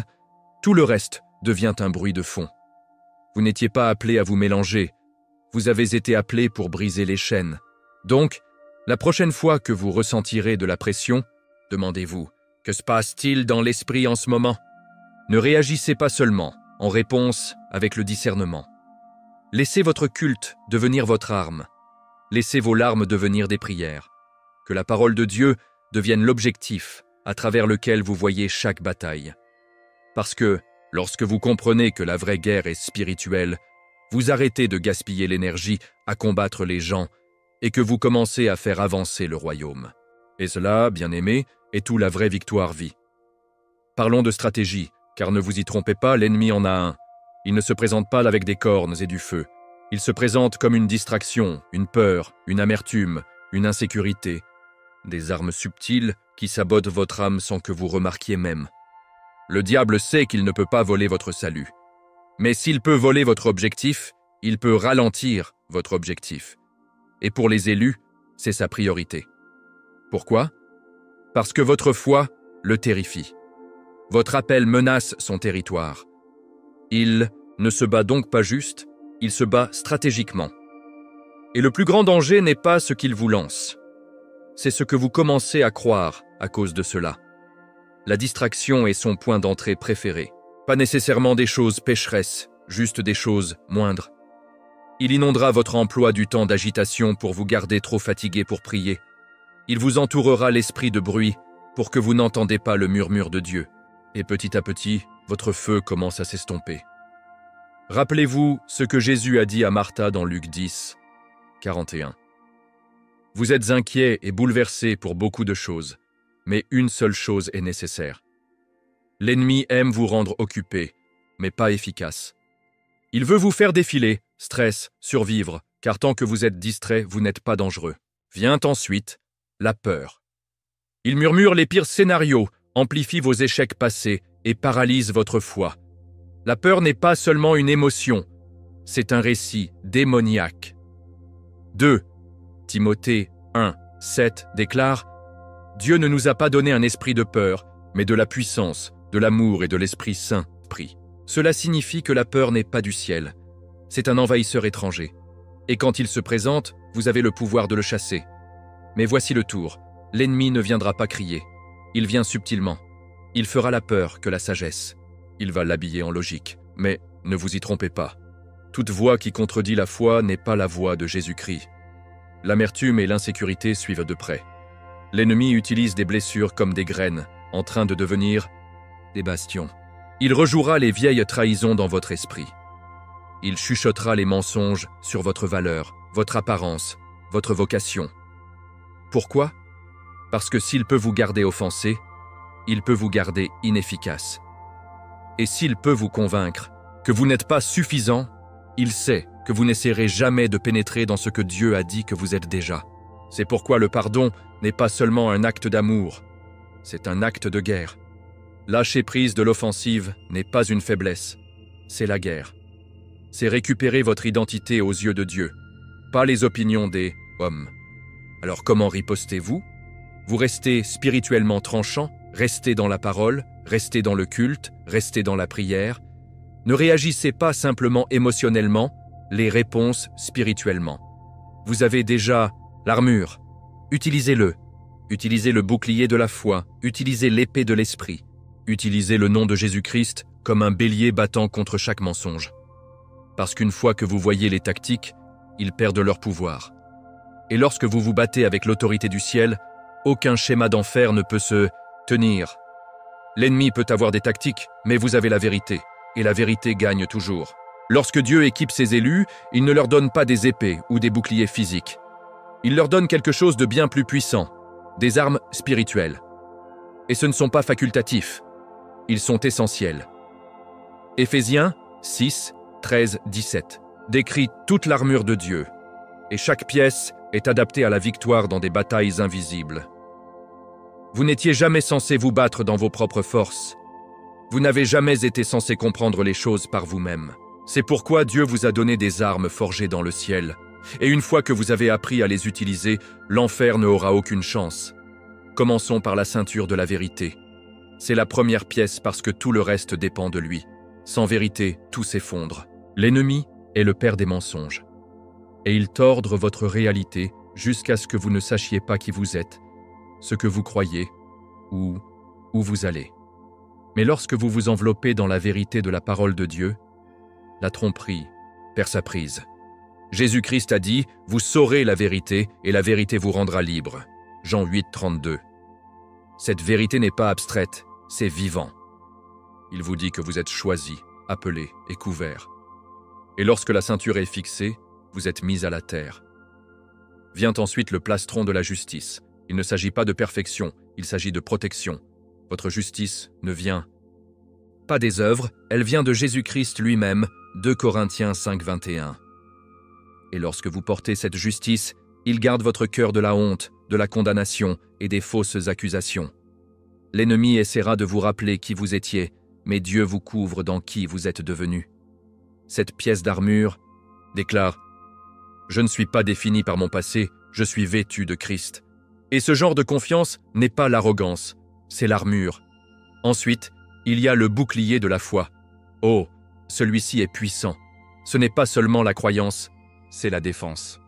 tout le reste devient un bruit de fond. Vous n'étiez pas appelé à vous mélanger, vous avez été appelé pour briser les chaînes. Donc, la prochaine fois que vous ressentirez de la pression, demandez-vous, que se passe-t-il dans l'esprit en ce moment? Ne réagissez pas seulement, en réponse avec le discernement. Laissez votre culte devenir votre arme. Laissez vos larmes devenir des prières. Que la parole de Dieu devienne l'objectif à travers lequel vous voyez chaque bataille. Parce que, lorsque vous comprenez que la vraie guerre est spirituelle, vous arrêtez de gaspiller l'énergie à combattre les gens et que vous commencez à faire avancer le royaume. Et cela, bien-aimés, est où la vraie victoire vit. Parlons de stratégie, car ne vous y trompez pas, l'ennemi en a un. Il ne se présente pas avec des cornes et du feu. Il se présente comme une distraction, une peur, une amertume, une insécurité, des armes subtiles qui sabotent votre âme sans que vous remarquiez même. Le diable sait qu'il ne peut pas voler votre salut. Mais s'il peut voler votre objectif, il peut ralentir votre objectif. Et pour les élus, c'est sa priorité. Pourquoi? Parce que votre foi le terrifie. Votre appel menace son territoire. Il ne se bat donc pas juste, il se bat stratégiquement. Et le plus grand danger n'est pas ce qu'il vous lance. C'est ce que vous commencez à croire à cause de cela. La distraction est son point d'entrée préféré. Pas nécessairement des choses pécheresses, juste des choses moindres. Il inondera votre emploi du temps d'agitation pour vous garder trop fatigué pour prier. Il vous entourera l'esprit de bruit pour que vous n'entendez pas le murmure de Dieu. Et petit à petit, votre feu commence à s'estomper. Rappelez-vous ce que Jésus a dit à Martha dans Luc 10, 41. Vous êtes inquiets et bouleversés pour beaucoup de choses, mais une seule chose est nécessaire. L'ennemi aime vous rendre occupé, mais pas efficace. Il veut vous faire défiler, stress, survivre, car tant que vous êtes distrait, vous n'êtes pas dangereux. Vient ensuite la peur. Il murmure les pires scénarios, amplifie vos échecs passés et paralyse votre foi. La peur n'est pas seulement une émotion, c'est un récit démoniaque. 2. Timothée 1, 7 déclare « Dieu ne nous a pas donné un esprit de peur, mais de la puissance, de l'amour et de l'Esprit Saint. » Cela signifie que la peur n'est pas du ciel. C'est un envahisseur étranger. Et quand il se présente, vous avez le pouvoir de le chasser. Mais voici le tour. L'ennemi ne viendra pas crier. Il vient subtilement. Il fera la peur que la sagesse. Il va l'habiller en logique. Mais ne vous y trompez pas. Toute voix qui contredit la foi n'est pas la voix de Jésus-Christ. L'amertume et l'insécurité suivent de près. L'ennemi utilise des blessures comme des graines, en train de devenir des bastions. Il rejouera les vieilles trahisons dans votre esprit. Il chuchotera les mensonges sur votre valeur, votre apparence, votre vocation. Pourquoi? Parce que s'il peut vous garder offensé, il peut vous garder inefficace. Et s'il peut vous convaincre que vous n'êtes pas suffisant, il sait que vous n'essaierez jamais de pénétrer dans ce que Dieu a dit que vous êtes déjà. C'est pourquoi le pardon n'est pas seulement un acte d'amour, c'est un acte de guerre. Lâcher prise de l'offensive n'est pas une faiblesse, c'est la guerre. C'est récupérer votre identité aux yeux de Dieu, pas les opinions des hommes. Alors comment ripostez-vous? Vous restez spirituellement tranchant, restez dans la parole, restez dans le culte, restez dans la prière. Ne réagissez pas simplement émotionnellement, les réponses spirituellement. Vous avez déjà l'armure. Utilisez-le. Utilisez le bouclier de la foi, utilisez l'épée de l'esprit. Utilisez le nom de Jésus-Christ comme un bélier battant contre chaque mensonge. Parce qu'une fois que vous voyez les tactiques, ils perdent leur pouvoir. Et lorsque vous vous battez avec l'autorité du ciel, aucun schéma d'enfer ne peut se tenir. L'ennemi peut avoir des tactiques, mais vous avez la vérité, et la vérité gagne toujours. Lorsque Dieu équipe ses élus, il ne leur donne pas des épées ou des boucliers physiques. Il leur donne quelque chose de bien plus puissant, des armes spirituelles. Et ce ne sont pas facultatifs. Ils sont essentiels. Éphésiens 6, 13, 17 décrit toute l'armure de Dieu, et chaque pièce est adaptée à la victoire dans des batailles invisibles. Vous n'étiez jamais censé vous battre dans vos propres forces. Vous n'avez jamais été censé comprendre les choses par vous-même. C'est pourquoi Dieu vous a donné des armes forgées dans le ciel. Et une fois que vous avez appris à les utiliser, l'enfer n'aura aucune chance. Commençons par la ceinture de la vérité. C'est la première pièce parce que tout le reste dépend de lui. Sans vérité, tout s'effondre. L'ennemi est le père des mensonges. Et il tordre votre réalité jusqu'à ce que vous ne sachiez pas qui vous êtes, ce que vous croyez ou où vous allez. Mais lorsque vous vous enveloppez dans la vérité de la parole de Dieu, la tromperie perd sa prise. Jésus-Christ a dit « Vous saurez la vérité et la vérité vous rendra libre ». Jean 8, 32. Cette vérité n'est pas abstraite, c'est vivant. Il vous dit que vous êtes choisi, appelé et couvert. Et lorsque la ceinture est fixée, vous êtes mis à la terre. Vient ensuite le plastron de la justice. Il ne s'agit pas de perfection, il s'agit de protection. Votre justice ne vient pas des œuvres, elle vient de Jésus-Christ lui-même, 2 Corinthiens 5, 21. Et lorsque vous portez cette justice, il garde votre cœur de la honte, de la condamnation et des fausses accusations. L'ennemi essaiera de vous rappeler qui vous étiez, mais Dieu vous couvre dans qui vous êtes devenu. Cette pièce d'armure déclare « Je ne suis pas défini par mon passé, je suis vêtu de Christ ». Et ce genre de confiance n'est pas l'arrogance, c'est l'armure. Ensuite, il y a le bouclier de la foi. Oh, celui-ci est puissant. Ce n'est pas seulement la croyance, c'est la défense.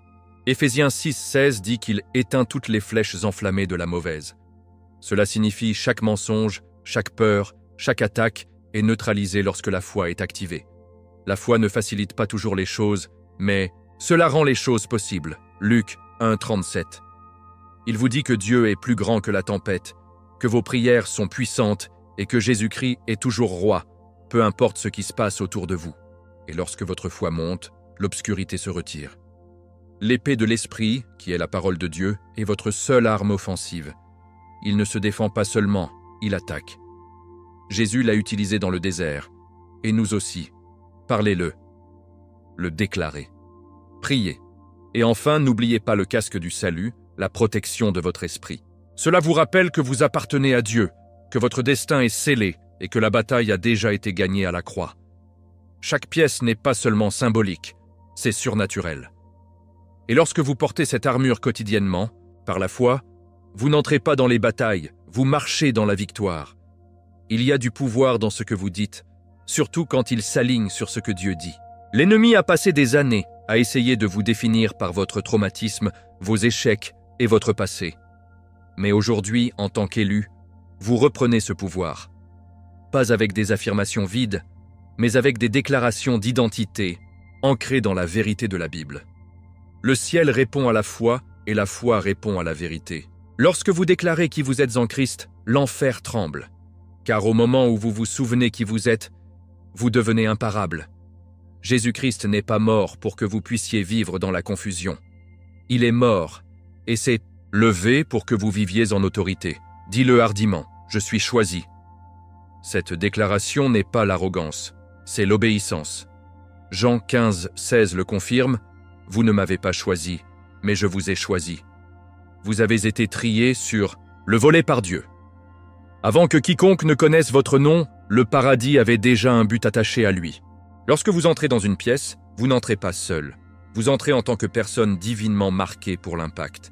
Éphésiens 6, 16 dit qu'il éteint toutes les flèches enflammées de la mauvaise. Cela signifie chaque mensonge, chaque peur, chaque attaque est neutralisée lorsque la foi est activée. La foi ne facilite pas toujours les choses, mais cela rend les choses possibles. Luc 1, 37. Il vous dit que Dieu est plus grand que la tempête, que vos prières sont puissantes et que Jésus-Christ est toujours roi, peu importe ce qui se passe autour de vous. Et lorsque votre foi monte, l'obscurité se retire. L'épée de l'esprit, qui est la parole de Dieu, est votre seule arme offensive. Il ne se défend pas seulement, il attaque. Jésus l'a utilisé dans le désert, et nous aussi. Parlez-le, le déclarez, priez. Et enfin, n'oubliez pas le casque du salut, la protection de votre esprit. Cela vous rappelle que vous appartenez à Dieu, que votre destin est scellé et que la bataille a déjà été gagnée à la croix. Chaque pièce n'est pas seulement symbolique, c'est surnaturel. Et lorsque vous portez cette armure quotidiennement, par la foi, vous n'entrez pas dans les batailles, vous marchez dans la victoire. Il y a du pouvoir dans ce que vous dites, surtout quand il s'aligne sur ce que Dieu dit. L'ennemi a passé des années à essayer de vous définir par votre traumatisme, vos échecs et votre passé. Mais aujourd'hui, en tant qu'élu, vous reprenez ce pouvoir. Pas avec des affirmations vides, mais avec des déclarations d'identité ancrées dans la vérité de la Bible. Le ciel répond à la foi et la foi répond à la vérité. Lorsque vous déclarez qui vous êtes en Christ, l'enfer tremble. Car au moment où vous vous souvenez qui vous êtes, vous devenez imparable. Jésus-Christ n'est pas mort pour que vous puissiez vivre dans la confusion. Il est mort, et s'est levé pour que vous viviez en autorité. Dis-le hardiment, je suis choisi. Cette déclaration n'est pas l'arrogance, c'est l'obéissance. Jean 15, 16 le confirme, « Vous ne m'avez pas choisi, mais je vous ai choisi. » Vous avez été triés sur le volet par Dieu. Avant que quiconque ne connaisse votre nom, le paradis avait déjà un but attaché à lui. Lorsque vous entrez dans une pièce, vous n'entrez pas seul. Vous entrez en tant que personne divinement marquée pour l'impact.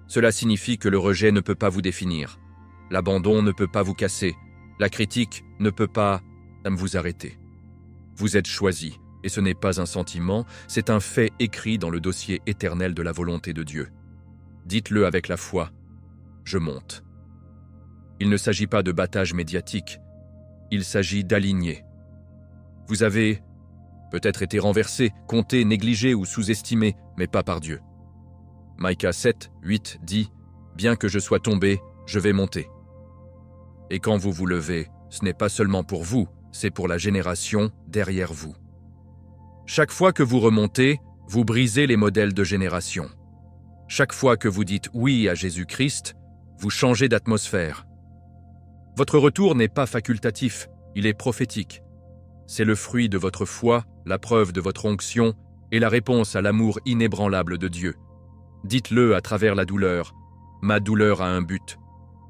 Cela signifie que le rejet ne peut pas vous définir. L'abandon ne peut pas vous casser. La critique ne peut pas vous arrêter. Vous êtes choisi, et ce n'est pas un sentiment, c'est un fait écrit dans le dossier éternel de la volonté de Dieu. Dites-le avec la foi, je monte. Il ne s'agit pas de battage médiatique, il s'agit d'aligner. Vous avez peut-être été renversé, compté, négligé ou sous-estimé, mais pas par Dieu. Maïka 7, 8 dit « Bien que je sois tombé, je vais monter. » Et quand vous vous levez, ce n'est pas seulement pour vous, c'est pour la génération derrière vous. Chaque fois que vous remontez, vous brisez les modèles de génération. Chaque fois que vous dites oui à Jésus-Christ, vous changez d'atmosphère. Votre retour n'est pas facultatif, il est prophétique. C'est le fruit de votre foi, la preuve de votre onction et la réponse à l'amour inébranlable de Dieu. Dites-le à travers la douleur. Ma douleur a un but.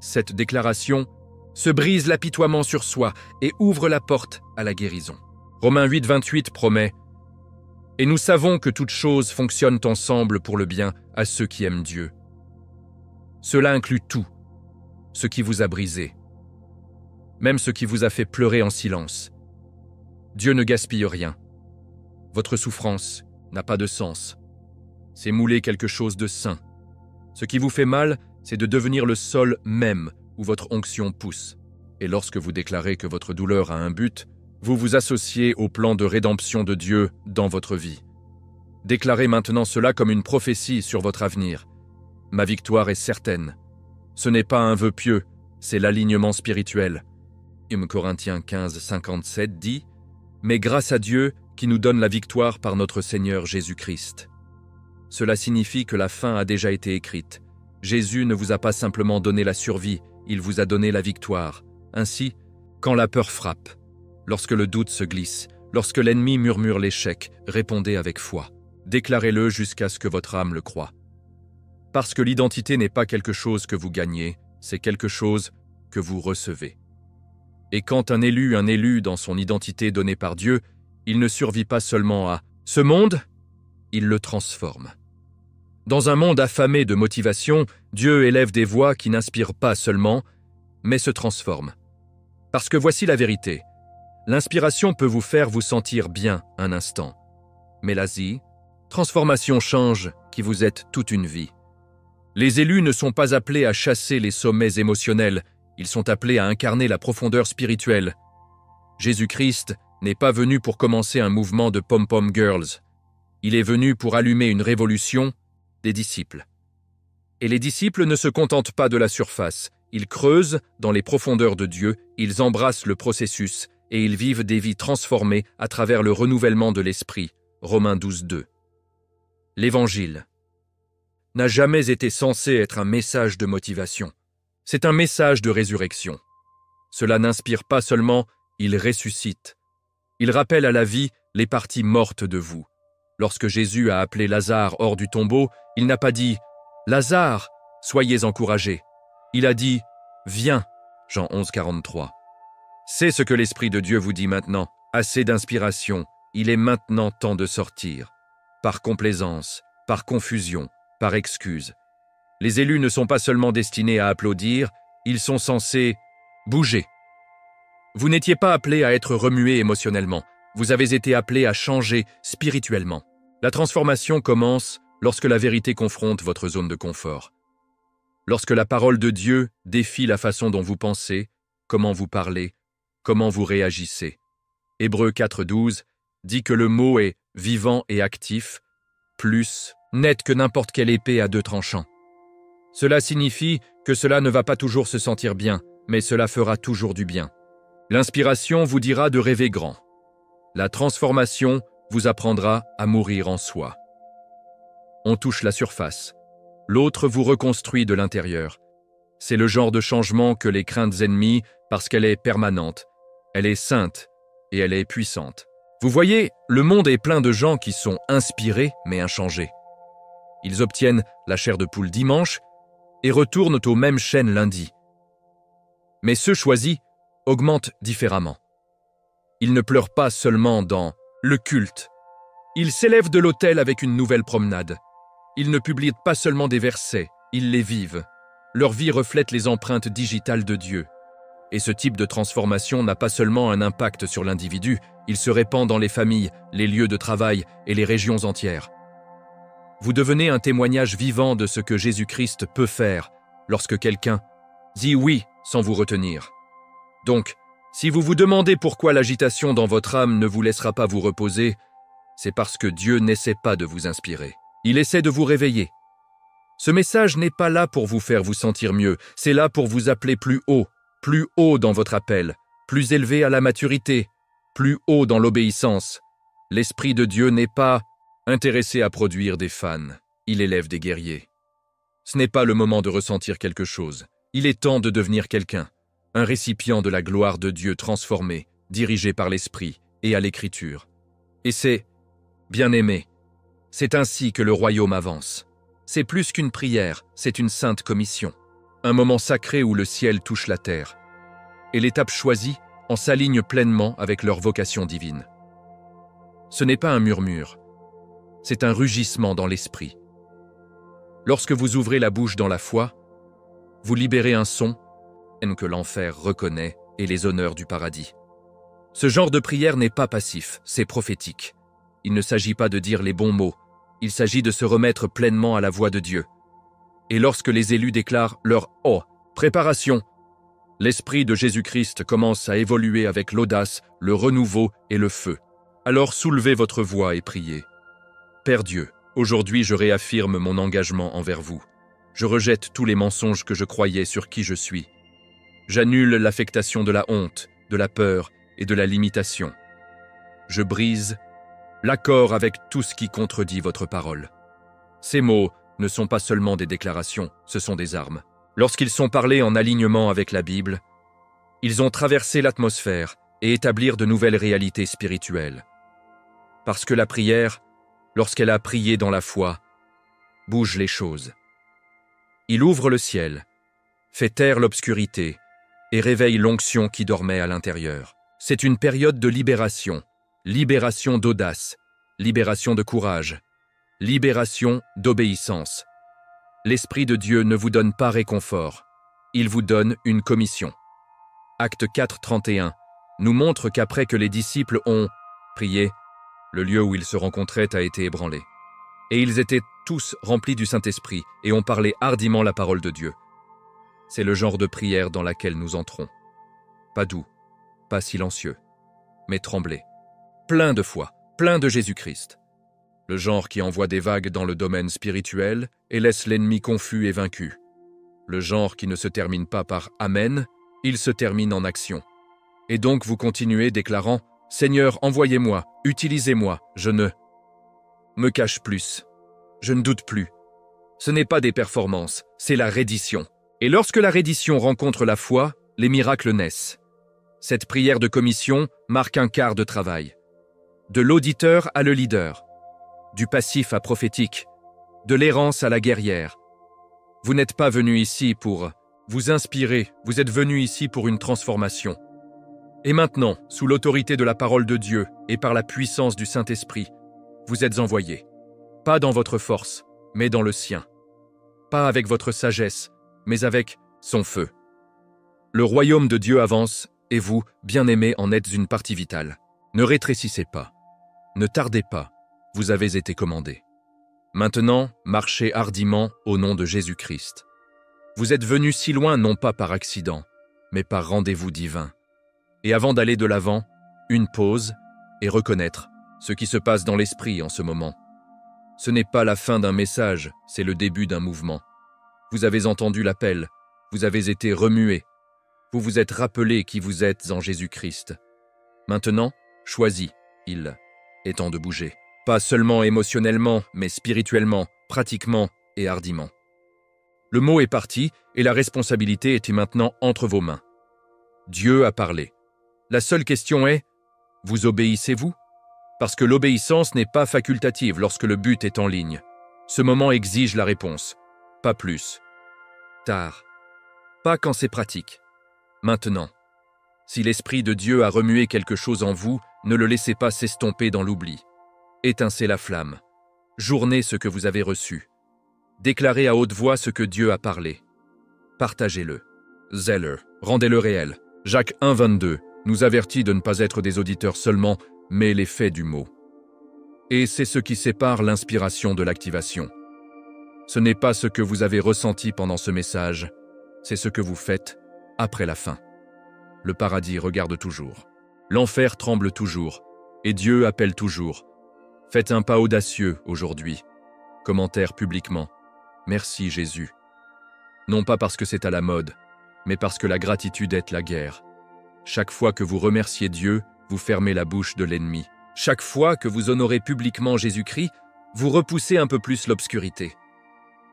Cette déclaration se brise l'apitoiement sur soi et ouvre la porte à la guérison. Romains 8, 28 promet « Et nous savons que toutes choses fonctionnent ensemble pour le bien à ceux qui aiment Dieu. » Cela inclut tout, ce qui vous a brisé, même ce qui vous a fait pleurer en silence. Dieu ne gaspille rien. Votre souffrance n'a pas de sens. C'est mouler quelque chose de sain. Ce qui vous fait mal, c'est de devenir le sol même où votre onction pousse. Et lorsque vous déclarez que votre douleur a un but, vous vous associez au plan de rédemption de Dieu dans votre vie. Déclarez maintenant cela comme une prophétie sur votre avenir. Ma victoire est certaine. Ce n'est pas un vœu pieux, c'est l'alignement spirituel. 1 Corinthiens 15, 57 dit « Mais grâce à Dieu qui nous donne la victoire par notre Seigneur Jésus-Christ. » Cela signifie que la fin a déjà été écrite. Jésus ne vous a pas simplement donné la survie, il vous a donné la victoire. Ainsi, quand la peur frappe, lorsque le doute se glisse, lorsque l'ennemi murmure l'échec, répondez avec foi. Déclarez-le jusqu'à ce que votre âme le croie. Parce que l'identité n'est pas quelque chose que vous gagnez, c'est quelque chose que vous recevez. Et quand un élu dans son identité donnée par Dieu, il ne survit pas seulement à ce monde, il le transforme. Dans un monde affamé de motivation, Dieu élève des voix qui n'inspirent pas seulement, mais se transforment. Parce que voici la vérité. L'inspiration peut vous faire vous sentir bien un instant. Mais transformation change qui vous êtes toute une vie. Les élus ne sont pas appelés à chasser les sommets émotionnels, ils sont appelés à incarner la profondeur spirituelle. Jésus-Christ n'est pas venu pour commencer un mouvement de pom-pom girls. Il est venu pour allumer une révolution des disciples. Et les disciples ne se contentent pas de la surface, ils creusent dans les profondeurs de Dieu, ils embrassent le processus et ils vivent des vies transformées à travers le renouvellement de l'esprit. Romains 12, 2. L'Évangile n'a jamais été censé être un message de motivation. C'est un message de résurrection. Cela n'inspire pas seulement, il ressuscite. Il rappelle à la vie les parties mortes de vous. Lorsque Jésus a appelé Lazare hors du tombeau, il n'a pas dit « Lazare, soyez encouragé ». Il a dit « Viens », Jean 11, 43. C'est ce que l'Esprit de Dieu vous dit maintenant. Assez d'inspiration, il est maintenant temps de sortir. Par complaisance, par confusion, par excuse. Les élus ne sont pas seulement destinés à applaudir, ils sont censés bouger. Vous n'étiez pas appelés à être remués émotionnellement, vous avez été appelés à changer spirituellement. La transformation commence lorsque la vérité confronte votre zone de confort. Lorsque la parole de Dieu défie la façon dont vous pensez, comment vous parlez, comment vous réagissez. Hébreux 4.12 dit que le mot est vivant et actif, plus net que n'importe quelle épée à deux tranchants. Cela signifie que cela ne va pas toujours se sentir bien, mais cela fera toujours du bien. L'inspiration vous dira de rêver grand. La transformation vous apprendra à mourir en soi. On touche la surface. L'autre vous reconstruit de l'intérieur. C'est le genre de changement que les craintes ennemies, parce qu'elle est permanente, elle est sainte et elle est puissante. Vous voyez, le monde est plein de gens qui sont inspirés mais inchangés. Ils obtiennent la chair de poule dimanche et retournent aux mêmes chaînes lundi. Mais ceux choisis augmentent différemment. Ils ne pleurent pas seulement dans le culte. Ils s'élèvent de l'autel avec une nouvelle promenade. Ils ne publient pas seulement des versets, ils les vivent. Leur vie reflète les empreintes digitales de Dieu. Et ce type de transformation n'a pas seulement un impact sur l'individu, il se répand dans les familles, les lieux de travail et les régions entières. Vous devenez un témoignage vivant de ce que Jésus-Christ peut faire lorsque quelqu'un dit oui sans vous retenir. Donc, si vous vous demandez pourquoi l'agitation dans votre âme ne vous laissera pas vous reposer, c'est parce que Dieu n'essaie pas de vous inspirer. Il essaie de vous réveiller. Ce message n'est pas là pour vous faire vous sentir mieux, c'est là pour vous appeler plus haut dans votre appel, plus élevé à la maturité, plus haut dans l'obéissance. L'Esprit de Dieu n'est pas intéressé à produire des fans, il élève des guerriers. Ce n'est pas le moment de ressentir quelque chose, il est temps de devenir quelqu'un, un récipient de la gloire de Dieu transformé, dirigé par l'Esprit et à l'Écriture. Et c'est, bien-aimé, c'est ainsi que le royaume avance. C'est plus qu'une prière, c'est une sainte commission. Un moment sacré où le ciel touche la terre. Et l'étape choisie en s'aligne pleinement avec leur vocation divine. Ce n'est pas un murmure, c'est un rugissement dans l'esprit. Lorsque vous ouvrez la bouche dans la foi, vous libérez un son que l'enfer reconnaît et les honneurs du paradis. Ce genre de prière n'est pas passif, c'est prophétique. Il ne s'agit pas de dire les bons mots, il s'agit de se remettre pleinement à la voix de Dieu. Et lorsque les élus déclarent leur « préparation », l'Esprit de Jésus-Christ commence à évoluer avec l'audace, le renouveau et le feu. Alors soulevez votre voix et priez. Père Dieu, aujourd'hui je réaffirme mon engagement envers vous. Je rejette tous les mensonges que je croyais sur qui je suis. J'annule l'affectation de la honte, de la peur et de la limitation. Je brise l'accord avec tout ce qui contredit votre parole. Ces mots ne sont pas seulement des déclarations, ce sont des armes. Lorsqu'ils sont parlés en alignement avec la Bible, ils ont traversé l'atmosphère et établir de nouvelles réalités spirituelles. Parce que la prière, lorsqu'elle a prié dans la foi, bouge les choses. Il ouvre le ciel, fait taire l'obscurité et réveille l'onction qui dormait à l'intérieur. C'est une période de libération, libération d'audace, libération de courage, libération d'obéissance. L'Esprit de Dieu ne vous donne pas réconfort, il vous donne une commission. Acte 4, 31 nous montre qu'après que les disciples ont prié, le lieu où ils se rencontraient a été ébranlé. Et ils étaient tous remplis du Saint-Esprit et ont parlé hardiment la parole de Dieu. C'est le genre de prière dans laquelle nous entrons. Pas doux, pas silencieux, mais tremblé. Plein de foi, plein de Jésus-Christ. Le genre qui envoie des vagues dans le domaine spirituel et laisse l'ennemi confus et vaincu. Le genre qui ne se termine pas par « Amen », il se termine en action. Et donc vous continuez déclarant « Seigneur, envoyez-moi, utilisez-moi, je ne me cache plus, je ne doute plus. » Ce n'est pas des performances, c'est la reddition. Et lorsque la reddition rencontre la foi, les miracles naissent. Cette prière de commission marque un quart de travail. De l'auditeur à le leader, du passif à prophétique, de l'errance à la guerrière. Vous n'êtes pas venu ici pour Vous inspirez, vous êtes venu ici pour une transformation. Et maintenant, sous l'autorité de la parole de Dieu et par la puissance du Saint-Esprit, vous êtes envoyés. Pas dans votre force, mais dans le sien. Pas avec votre sagesse, mais avec son feu. Le royaume de Dieu avance, et vous, bien-aimés, en êtes une partie vitale. Ne rétrécissez pas. Ne tardez pas. Vous avez été commandés. Maintenant, marchez hardiment au nom de Jésus-Christ. Vous êtes venus si loin non pas par accident, mais par rendez-vous divin. Et avant d'aller de l'avant, une pause et reconnaître ce qui se passe dans l'esprit en ce moment. Ce n'est pas la fin d'un message, c'est le début d'un mouvement. Vous avez entendu l'appel, vous avez été remués, vous vous êtes rappelé qui vous êtes en Jésus-Christ. Maintenant, choisis, il est temps de bouger. Pas seulement émotionnellement, mais spirituellement, pratiquement et hardiment. Le mot est parti et la responsabilité était maintenant entre vos mains. Dieu a parlé. La seule question est, vous obéissez-vous ? Parce que l'obéissance n'est pas facultative lorsque le but est en ligne. Ce moment exige la réponse, pas plus. Tard. Pas quand c'est pratique. Maintenant. Si l'Esprit de Dieu a remué quelque chose en vous, ne le laissez pas s'estomper dans l'oubli. Étincez la flamme. Journez ce que vous avez reçu. Déclarez à haute voix ce que Dieu a parlé. Partagez-le. Zeller, rendez-le réel. Jacques 1,22 nous avertit de ne pas être des auditeurs seulement, mais les faits du mot. Et c'est ce qui sépare l'inspiration de l'activation. Ce n'est pas ce que vous avez ressenti pendant ce message, c'est ce que vous faites après la fin. Le paradis regarde toujours. L'enfer tremble toujours. Et Dieu appelle toujours. Faites un pas audacieux aujourd'hui. Commentaire publiquement. Merci Jésus. Non pas parce que c'est à la mode, mais parce que la gratitude est la guerre. Chaque fois que vous remerciez Dieu, vous fermez la bouche de l'ennemi. Chaque fois que vous honorez publiquement Jésus-Christ, vous repoussez un peu plus l'obscurité.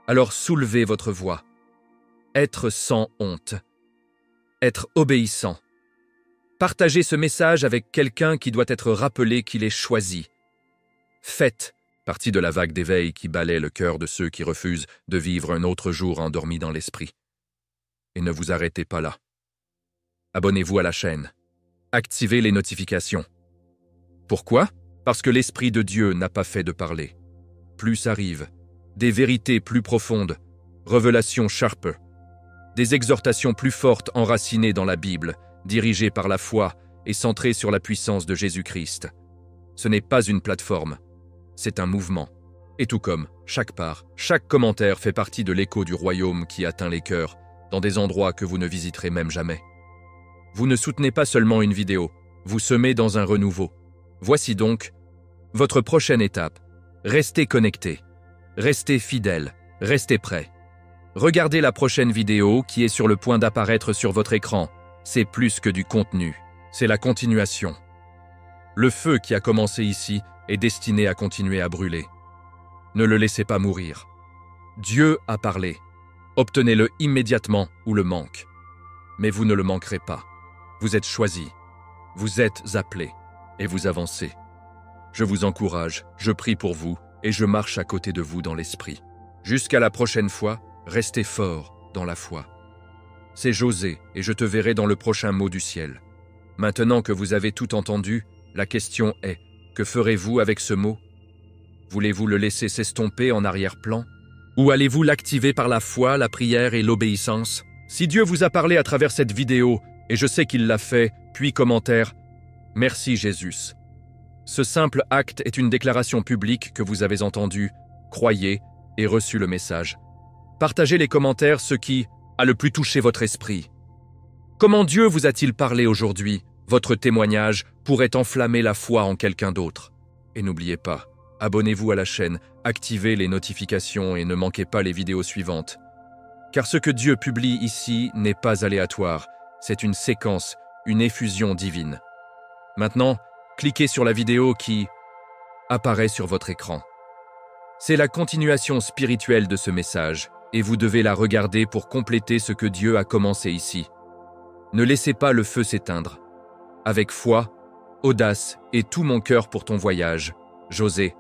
Alors soulevez votre voix. Être sans honte. Être obéissant. Partagez ce message avec quelqu'un qui doit être rappelé qu'il est choisi. Faites partie de la vague d'éveil qui balaie le cœur de ceux qui refusent de vivre un autre jour endormi dans l'esprit. Et ne vous arrêtez pas là. Abonnez-vous à la chaîne. Activez les notifications. Pourquoi ? Parce que l'Esprit de Dieu n'a pas fait de parler. Plus arrive, des vérités plus profondes, révélations sharper, des exhortations plus fortes enracinées dans la Bible, dirigées par la foi et centrées sur la puissance de Jésus-Christ. Ce n'est pas une plateforme, c'est un mouvement. Et tout comme chaque part, chaque commentaire fait partie de l'écho du royaume qui atteint les cœurs, dans des endroits que vous ne visiterez même jamais. Vous ne soutenez pas seulement une vidéo, vous semez dans un renouveau. Voici donc votre prochaine étape. Restez connectés, restez fidèles, restez prêts. Regardez la prochaine vidéo qui est sur le point d'apparaître sur votre écran. C'est plus que du contenu, c'est la continuation. Le feu qui a commencé ici est destiné à continuer à brûler. Ne le laissez pas mourir. Dieu a parlé. Obtenez-le immédiatement ou le manque. Mais vous ne le manquerez pas. Vous êtes choisis, vous êtes appelés et vous avancez. Je vous encourage, je prie pour vous et je marche à côté de vous dans l'esprit. Jusqu'à la prochaine fois, restez forts dans la foi. C'est José et je te verrai dans le prochain mot du ciel. Maintenant que vous avez tout entendu, la question est, que ferez-vous avec ce mot ? Voulez-vous le laisser s'estomper en arrière-plan ? Ou allez-vous l'activer par la foi, la prière et l'obéissance ? Si Dieu vous a parlé à travers cette vidéo, et je sais qu'il l'a fait, puis commentaire, « Merci Jésus ». Ce simple acte est une déclaration publique que vous avez entendue, croyez et reçu le message. Partagez les commentaires ce qui a le plus touché votre esprit. Comment Dieu vous a-t-il parlé aujourd'hui ? Votre témoignage pourrait enflammer la foi en quelqu'un d'autre. Et n'oubliez pas, abonnez-vous à la chaîne, activez les notifications et ne manquez pas les vidéos suivantes. Car ce que Dieu publie ici n'est pas aléatoire, c'est une séquence, une effusion divine. Maintenant, cliquez sur la vidéo qui apparaît sur votre écran. C'est la continuation spirituelle de ce message, et vous devez la regarder pour compléter ce que Dieu a commencé ici. Ne laissez pas le feu s'éteindre. Avec foi, audace et tout mon cœur pour ton voyage, José.